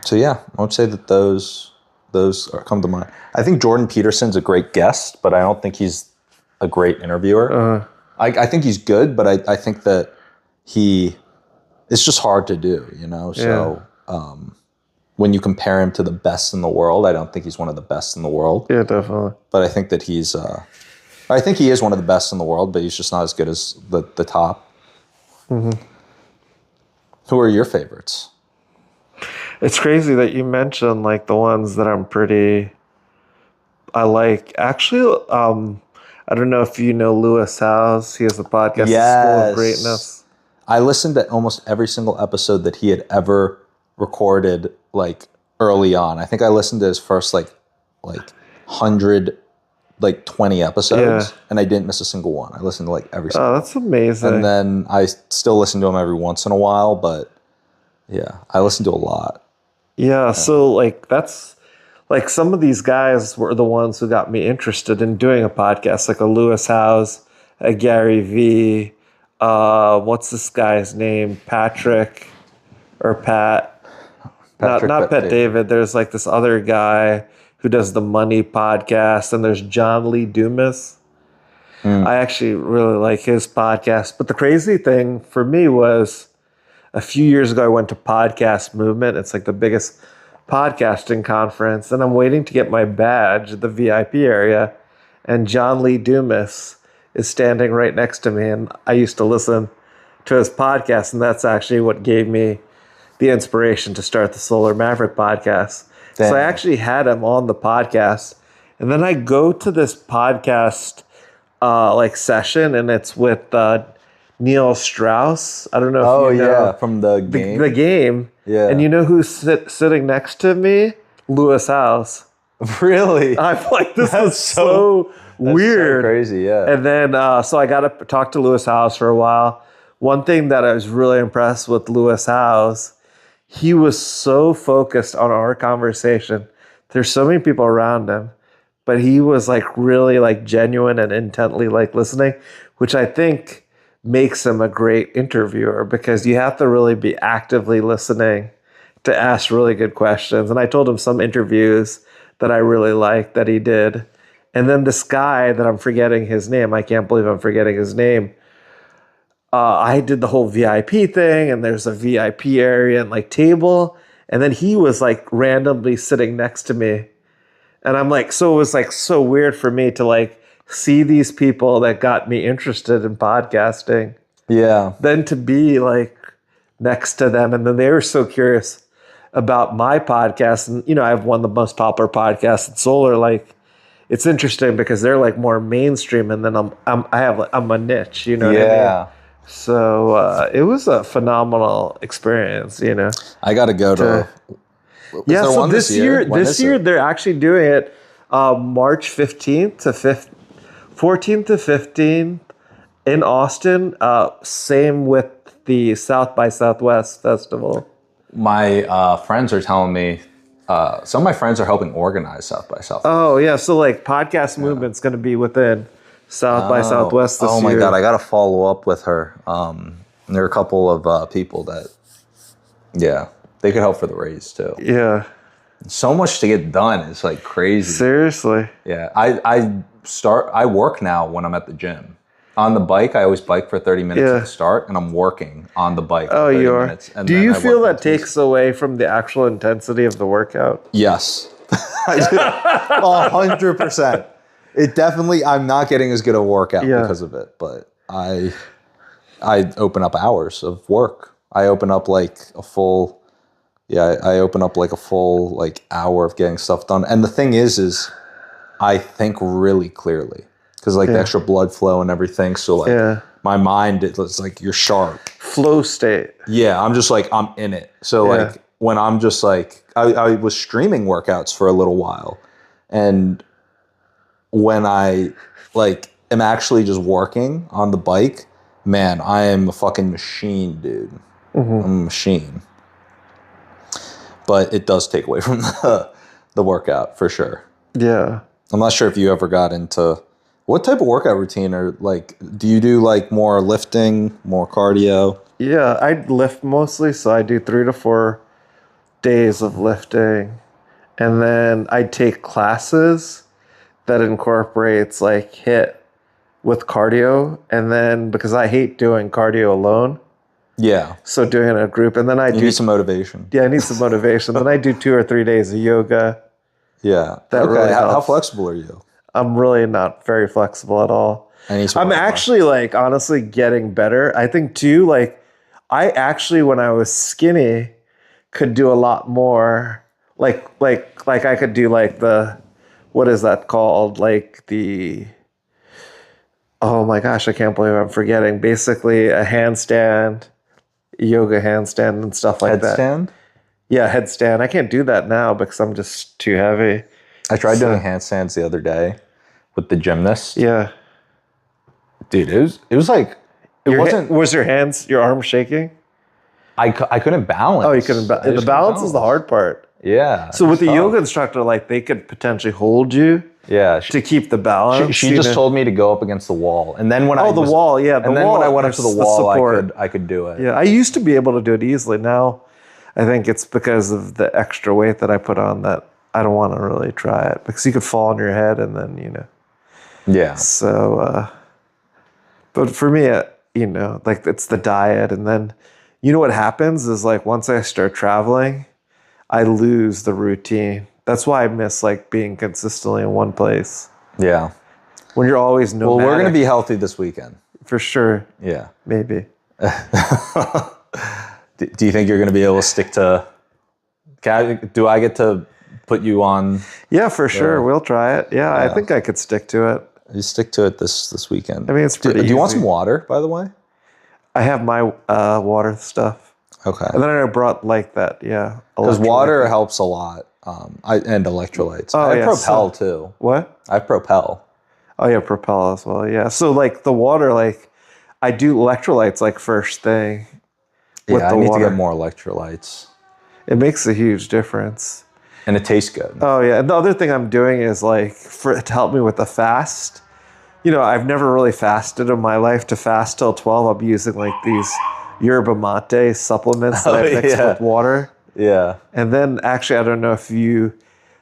Speaker 1: So I would say that those Those come to mind. I think Jordan Peterson's a great guest, but I don't think he's a great interviewer. I think he's good, but I think that it's just hard to do, you know? So when you compare him to the best in the world, I don't think he's one of the best in the world.
Speaker 2: Yeah, definitely.
Speaker 1: But I think that I think he is one of the best in the world, but he's just not as good as the top. Mm-hmm. Who are your favorites?
Speaker 2: It's crazy that you mentioned like the ones that I like. Actually, I don't know if you know Lewis Howes. He has a podcast, School of Greatness.
Speaker 1: I listened to almost every single episode that he had ever recorded, like early on. I think I listened to his first like 120 episodes, and I didn't miss a single one. I listened to like every single.
Speaker 2: Oh, that's amazing.
Speaker 1: And then I still listen to him every once in a while, but yeah, I listen to a lot.
Speaker 2: Yeah, so like that's like some of these guys were the ones who got me interested in doing a podcast, like a Lewis Howes, a Gary V. What's this guy's name? Patrick or Pat? Not Pat David. There's like this other guy who does the Money podcast, and there's John Lee Dumas. I actually really like his podcast. But the crazy thing for me was a few years ago, I went to Podcast Movement. It's like the biggest podcasting conference, and I'm waiting to get my badge at the VIP area, and John Lee Dumas is standing right next to me, and I used to listen to his podcast, and that's actually what gave me the inspiration to start the Solar Maverick podcast. Damn. So I actually had him on the podcast, and then I go to this podcast session, and it's with Neil Strauss. I don't know if you know.
Speaker 1: From the game.
Speaker 2: The game.
Speaker 1: Yeah.
Speaker 2: And you know who's sitting next to me? Lewis Howes.
Speaker 1: Really?
Speaker 2: I'm like, this is so weird.
Speaker 1: So crazy, yeah.
Speaker 2: And then, so I got to talk to Lewis Howes for a while. One thing that I was really impressed with Lewis Howes, he was so focused on our conversation. There's so many people around him, but he was like really like genuine and intently like listening, which I think makes him a great interviewer because you have to really be actively listening to ask really good questions. And I told him some interviews that I really liked that he did. And then this guy that I'm forgetting his name, I can't believe I'm forgetting his name. I did the whole VIP thing, and there's a VIP area and like table. And then he was like randomly sitting next to me. And I'm like, so it was like so weird for me to like see these people that got me interested in podcasting.
Speaker 1: Yeah.
Speaker 2: Then to be like next to them. And then they were so curious about my podcast. And, you know, I have one of the most popular podcasts in solar. Like, it's interesting because they're like more mainstream. And then I'm a niche, you know what I mean? So it was a phenomenal experience, you know.
Speaker 1: I got to go to.
Speaker 2: Yeah, so this year they're actually doing it March 15th to 14th to 15th in Austin. Same with the South by Southwest Festival.
Speaker 1: My friends are telling me, some of my friends are helping organize South by Southwest.
Speaker 2: Oh, yeah. So, like, Podcast Movement's going to be within South by Southwest this year.
Speaker 1: Oh, my God. I got to follow up with her. There are a couple of people that, they could help for the raise, too.
Speaker 2: Yeah.
Speaker 1: So much to get done. It's, like, crazy.
Speaker 2: Seriously.
Speaker 1: Yeah. I work now when I'm at the gym. On the bike, I always bike for 30 minutes at the start, and I'm working on the bike for 30 minutes. And
Speaker 2: do you feel that takes away from the actual intensity of the workout?
Speaker 1: Yes. I do. 100%. It definitely, I'm not getting as good a workout because of it, but I open up hours of work. I open up like a full like hour of getting stuff done. And the thing is I think really clearly. Because like the extra blood flow and everything. So like my mind, it's like you're sharp.
Speaker 2: Flow state.
Speaker 1: Yeah, I'm just like, I'm in it. So like when I'm just like, I was streaming workouts for a little while. And when I like am actually just working on the bike, man, I am a fucking machine, dude. Mm-hmm. I'm a machine. But it does take away from the workout for sure.
Speaker 2: Yeah.
Speaker 1: I'm not sure if you ever got into... What type of workout routine do you do like more lifting, more cardio?
Speaker 2: Yeah, I lift mostly, so I do 3 to 4 days of lifting. And then I take classes that incorporates like HIIT with cardio. And then because I hate doing cardio alone,
Speaker 1: Yeah.
Speaker 2: so doing it in a group. And then I
Speaker 1: You need some motivation.
Speaker 2: Yeah, I need some motivation. Then I do 2 or 3 days of yoga.
Speaker 1: Yeah.
Speaker 2: That
Speaker 1: okay.
Speaker 2: really
Speaker 1: How
Speaker 2: helps.
Speaker 1: flexible are you?
Speaker 2: I'm really not very flexible at all. I'm actually like honestly getting better. I think too, like I actually when I was skinny could do a lot more. Like I could do like what is that called? Like oh my gosh, I can't believe I'm forgetting. Basically a handstand, yoga handstand and stuff like that.
Speaker 1: Headstand?
Speaker 2: Yeah, headstand. I can't do that now because I'm just too heavy.
Speaker 1: I tried doing handstands the other day with the gymnast.
Speaker 2: Yeah.
Speaker 1: Dude, it was like,
Speaker 2: was your arm shaking?
Speaker 1: I couldn't balance.
Speaker 2: Oh, you couldn't balance. The balance is the hard part.
Speaker 1: Yeah.
Speaker 2: So with the yoga instructor, like they could potentially hold you.
Speaker 1: Yeah.
Speaker 2: To keep the balance.
Speaker 1: She just told me to go up against the wall. And then when
Speaker 2: when I went
Speaker 1: up to the wall, I could do it.
Speaker 2: Yeah, I used to be able to do it easily. Now I think it's because of the extra weight that I put on that I don't want to really try it. Because you could fall on your head and then,
Speaker 1: Yeah.
Speaker 2: So, but for me, like it's the diet. And then, what happens is like once I start traveling, I lose the routine. That's why I miss like being consistently in one place.
Speaker 1: Yeah.
Speaker 2: When you're always nomadic.
Speaker 1: Well, we're going to be healthy this weekend.
Speaker 2: For sure.
Speaker 1: Yeah.
Speaker 2: Maybe.
Speaker 1: Do you think you're going to be able to stick to... do I get to put you on...
Speaker 2: Yeah, for sure. We'll try it. Yeah, I think I could stick to it.
Speaker 1: You stick to it this weekend.
Speaker 2: I mean, it's pretty easy.
Speaker 1: Do you want some water, by the way?
Speaker 2: I have my water stuff.
Speaker 1: Okay.
Speaker 2: And then I brought like that, yeah.
Speaker 1: Because water helps a lot. And electrolytes. I have Propel too.
Speaker 2: What?
Speaker 1: I have Propel.
Speaker 2: Oh yeah, Propel as well. Yeah. So like the water, like I do electrolytes like first thing.
Speaker 1: Yeah, I need to get more electrolytes.
Speaker 2: It makes a huge difference.
Speaker 1: And it tastes good.
Speaker 2: Oh yeah. And the other thing I'm doing is like to help me with the fast. I've never really fasted in my life. To fast till 12, I'll be using like these yerba mate supplements that I mix with water.
Speaker 1: Yeah.
Speaker 2: And then actually, I don't know if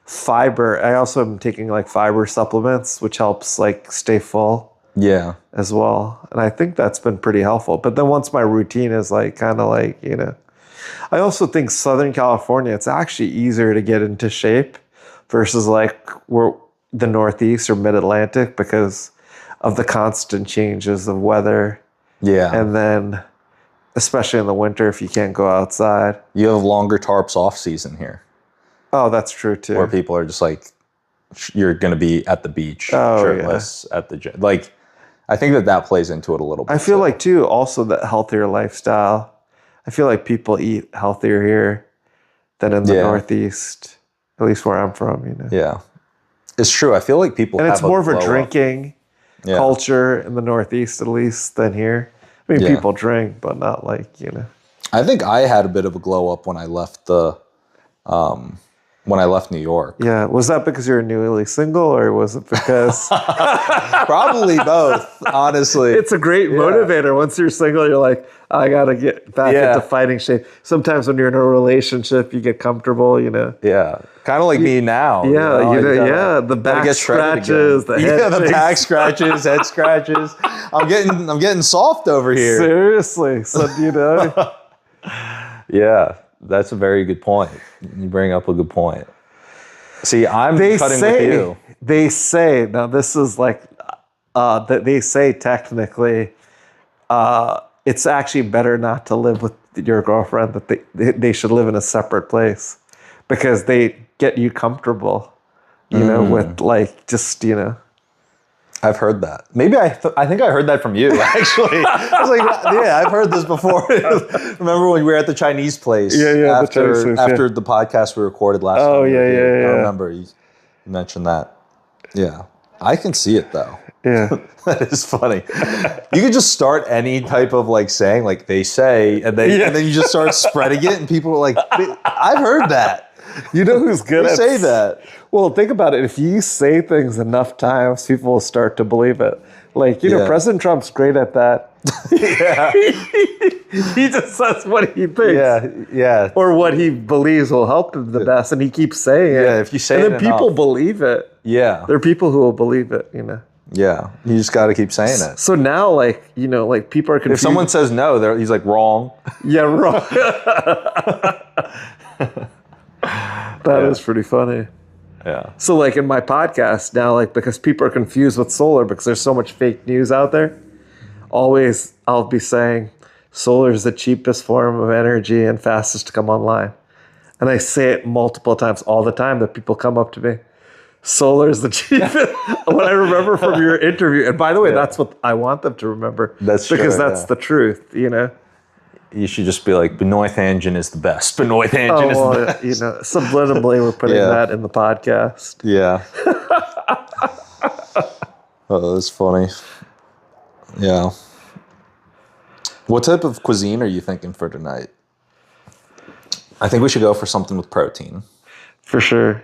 Speaker 2: fiber. I also am taking like fiber supplements, which helps like stay full.
Speaker 1: Yeah.
Speaker 2: As well. And I think that's been pretty helpful. But then once my routine is like kind of like, I also think Southern California, it's actually easier to get into shape versus like the Northeast or Mid-Atlantic because of the constant changes of weather.
Speaker 1: Yeah.
Speaker 2: And then especially in the winter if you can't go outside.
Speaker 1: You have longer tarps off season here.
Speaker 2: Oh, that's true too.
Speaker 1: Where people are just like, you're going to be at the beach, shirtless at the gym. Like, I think that plays into it a little bit.
Speaker 2: I feel like too, also that healthier lifestyle. I feel like people eat healthier here than in the Northeast, at least where I'm from,
Speaker 1: Yeah. It's true. I feel like people
Speaker 2: and it's more of a drinking culture in the Northeast, at least, than here. I mean, people drink, but not like,
Speaker 1: I think I had a bit of a glow up when I left New York.
Speaker 2: Yeah. Was that because you were newly single or was it because...
Speaker 1: Probably both, honestly.
Speaker 2: It's a great motivator. Once you're single, you're like, I got to get back into fighting shape. Sometimes when you're in a relationship, you get comfortable,
Speaker 1: Yeah. Kind of like me now.
Speaker 2: Yeah, the back scratches, the head
Speaker 1: the back scratches, head scratches. I'm getting soft over here.
Speaker 2: Seriously. So,
Speaker 1: Yeah, that's a very good point. You bring up a good point. See, I'm cutting with you.
Speaker 2: They say, now this is like, they say technically, it's actually better not to live with your girlfriend, that they should live in a separate place because they get you comfortable, with like, just,
Speaker 1: I've heard that. Maybe I think I heard that from you, actually. I was like, yeah, I've heard this before. Remember when we were at the Chinese place?
Speaker 2: Yeah,
Speaker 1: after the podcast we recorded last time.
Speaker 2: Oh, yeah.
Speaker 1: I remember you mentioned that. Yeah. I can see it, though.
Speaker 2: Yeah.
Speaker 1: That is funny. You could just start any type of like saying, like they say, and then you just start spreading it, and people are like, I've heard that.
Speaker 2: You know who's good at
Speaker 1: say that?
Speaker 2: Well, think about it. If you say things enough times, people will start to believe it. Like, President Trump's great at that.
Speaker 1: Yeah.
Speaker 2: He just says what he thinks.
Speaker 1: Yeah.
Speaker 2: Or what he believes will help him the best, and he keeps saying it.
Speaker 1: Yeah, if you say
Speaker 2: and
Speaker 1: it
Speaker 2: then people
Speaker 1: enough.
Speaker 2: believe it.
Speaker 1: Yeah.
Speaker 2: There are people who will believe it, you know.
Speaker 1: Yeah. You just got to keep saying it.
Speaker 2: So now, like, you know, like people are confused.
Speaker 1: If someone says no, he's like, wrong.
Speaker 2: Yeah, wrong. That is pretty funny.
Speaker 1: Yeah.
Speaker 2: So like in my podcast now, like because people are confused with solar because there's so much fake news out there, always I'll be saying solar is the cheapest form of energy and fastest to come online. And I say it multiple times all the time that people come up to me. Solar is the cheapest. What I remember from your interview. And by the way, that's what I want them to remember.
Speaker 1: That's
Speaker 2: because
Speaker 1: true,
Speaker 2: that's the truth, you know.
Speaker 1: You should just be like, Benoit engine is the best. Benoit engine is the best.
Speaker 2: You know, subliminally we're putting that in the podcast.
Speaker 1: Yeah. Oh, that's funny. Yeah. What type of cuisine are you thinking for tonight? I think we should go for something with protein.
Speaker 2: For sure.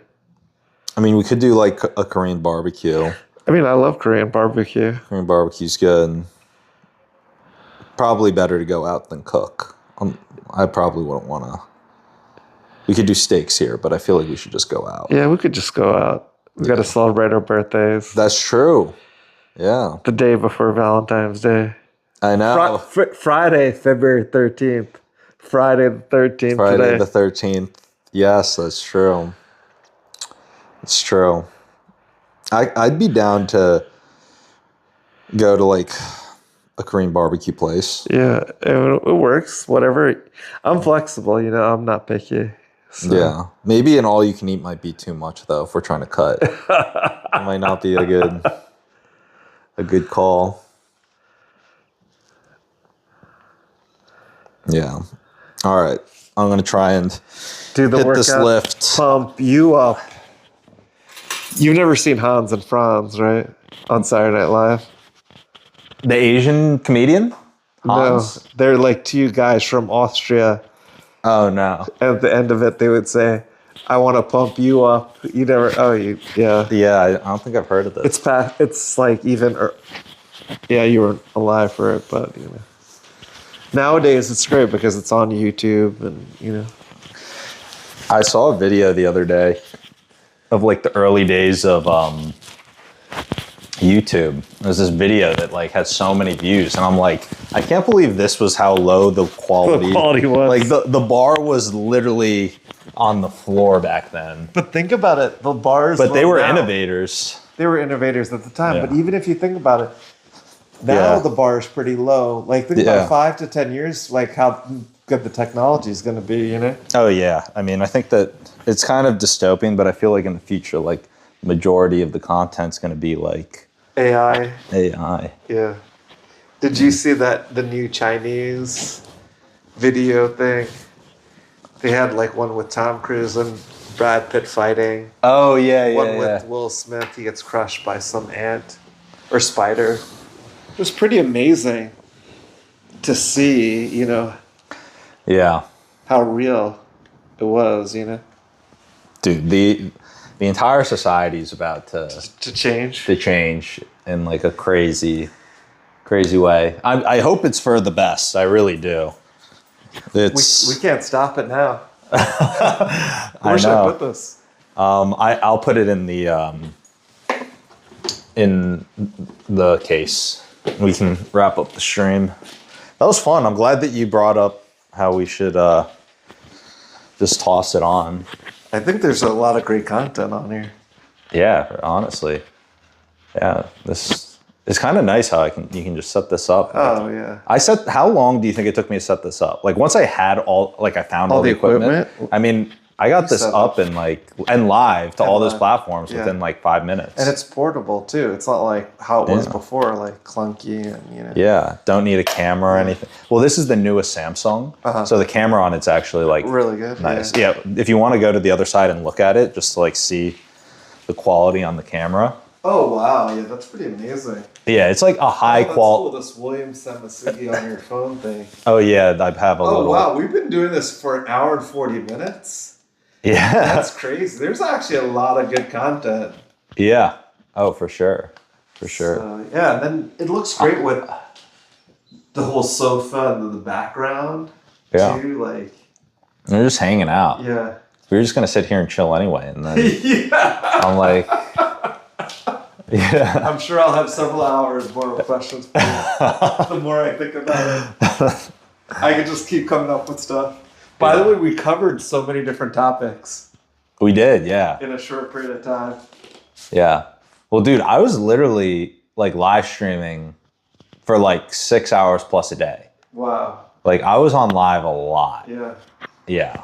Speaker 1: I mean, we could do like a Korean barbecue.
Speaker 2: I mean, I love Korean barbecue.
Speaker 1: Korean barbecue's good. Probably better to go out than cook. I probably wouldn't want to. We could do steaks here, but I feel like we should just go out.
Speaker 2: Yeah, we could just go out. We got to celebrate our birthdays.
Speaker 1: That's true. Yeah.
Speaker 2: The day before Valentine's Day.
Speaker 1: I know.
Speaker 2: Friday, February 13th. Friday the 13th
Speaker 1: Friday
Speaker 2: today.
Speaker 1: the 13th. Yes, that's true. It's true. I'd be down to go to like a Korean barbecue place.
Speaker 2: Yeah, it works. Whatever. I'm flexible, you know. I'm not picky. So.
Speaker 1: Yeah. Maybe an all-you-can-eat might be too much, though, if we're trying to cut. It might not be a good call. Yeah. All right. I'm going to try and
Speaker 2: do the
Speaker 1: hit
Speaker 2: workout,
Speaker 1: this lift.
Speaker 2: Pump you up. You've never seen Hans and Franz, right? On Saturday Night Live?
Speaker 1: The Asian comedian? Hans?
Speaker 2: No. They're like two guys from Austria.
Speaker 1: Oh, no.
Speaker 2: At the end of it, they would say, I want to pump you up. You never, yeah.
Speaker 1: Yeah, I don't think I've heard of this.
Speaker 2: It's like even, yeah, you weren't alive for it, but, you know. Nowadays, it's great because it's on YouTube and, you know.
Speaker 1: I saw a video the other day of like the early days of YouTube. There's this video that like had so many views, and I'm like, I can't believe this was how low the quality.
Speaker 2: The quality was.
Speaker 1: Like the bar was literally on the floor back then.
Speaker 2: But think about it, the bars.
Speaker 1: But they were innovators.
Speaker 2: They were innovators at the time.
Speaker 1: Yeah.
Speaker 2: But even if you think about it, now the bar is pretty low. Like think about 5 to 10 years, like how good the technology is going to be, you know?
Speaker 1: Oh yeah. I mean, I think that it's kind of dystopian, but I feel like in the future, like majority of the content's going to be like
Speaker 2: AI.
Speaker 1: Yeah.
Speaker 2: Did you see that the new Chinese video thing? They had like one with Tom Cruise and Brad Pitt fighting.
Speaker 1: Oh yeah.
Speaker 2: One with Will Smith. He gets crushed by some ant or spider. It was pretty amazing to see, you know.
Speaker 1: Yeah.
Speaker 2: How real it was, you know.
Speaker 1: Dude, the entire society is about to
Speaker 2: change.
Speaker 1: To change in like a crazy way. I hope it's for the best. I really do.
Speaker 2: We can't stop it now. Where should I put this?
Speaker 1: I'll put it in the case. We can wrap up the stream. That was fun. I'm glad that you brought up how we should just toss it on.
Speaker 2: I think there's a lot of great content on here.
Speaker 1: Yeah, honestly. Yeah, this is kind of nice how you can just set this up.
Speaker 2: Oh yeah.
Speaker 1: How long do you think it took me to set this up? Like once I had I found all the equipment. I mean, I got this up and live to all those platforms within like 5 minutes.
Speaker 2: And it's portable too. It's not like how it was before, like clunky and you know.
Speaker 1: Yeah, don't need a camera or anything. Well, this is the newest Samsung, so the camera on it's actually like
Speaker 2: really good.
Speaker 1: Nice. Yeah, if you want to go to the other side and look at it, just to like see the quality on the camera.
Speaker 2: Oh wow, yeah, that's pretty amazing.
Speaker 1: Yeah, it's like a high quality.
Speaker 2: Cool, this William Samasugi on your phone thing.
Speaker 1: Oh yeah, I have a little.
Speaker 2: Oh wow, we've been doing this for an hour and 40 minutes.
Speaker 1: Yeah.
Speaker 2: That's crazy. There's actually a lot of good content.
Speaker 1: Yeah. Oh, for sure. For sure.
Speaker 2: So, yeah, and then it looks great with the whole sofa and the background too, like.
Speaker 1: They're just hanging out.
Speaker 2: Yeah.
Speaker 1: We were just gonna sit here and chill anyway, and then
Speaker 2: yeah.
Speaker 1: I'm like, yeah.
Speaker 2: I'm sure I'll have several hours more of questions for you. The more I think about it, I could just keep coming up with stuff. By the way, we covered so many different topics.
Speaker 1: We did, yeah.
Speaker 2: In a short period of time.
Speaker 1: Yeah. Well, dude, I was literally like live streaming for like 6 hours plus a day.
Speaker 2: Wow.
Speaker 1: Like I was on live a lot.
Speaker 2: Yeah.
Speaker 1: Yeah.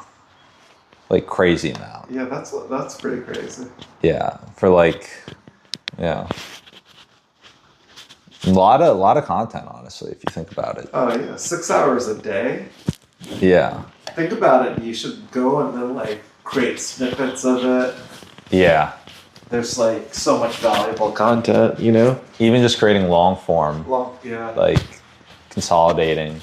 Speaker 1: Like crazy amount.
Speaker 2: Yeah, that's pretty crazy.
Speaker 1: Yeah. For like, yeah. A lot of content, honestly, if you think about it.
Speaker 2: Oh yeah, 6 hours a day.
Speaker 1: Yeah.
Speaker 2: Think about it. You should go and then like create snippets of it.
Speaker 1: Yeah.
Speaker 2: There's like so much valuable content, you know?
Speaker 1: Even just creating long form.
Speaker 2: Yeah.
Speaker 1: Like consolidating.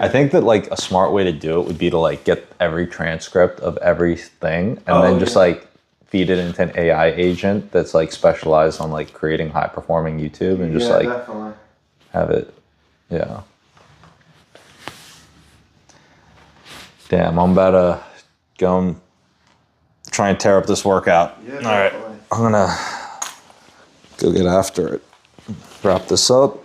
Speaker 1: I think that like a smart way to do it would be to like get every transcript of everything and then just like feed it into an AI agent that's like specialized on like creating high performing YouTube and just like
Speaker 2: definitely.
Speaker 1: have it. Yeah. Damn, I'm about to go and try and tear up this workout.
Speaker 2: Yeah,
Speaker 1: all right. I'm gonna go get after it. Wrap this up.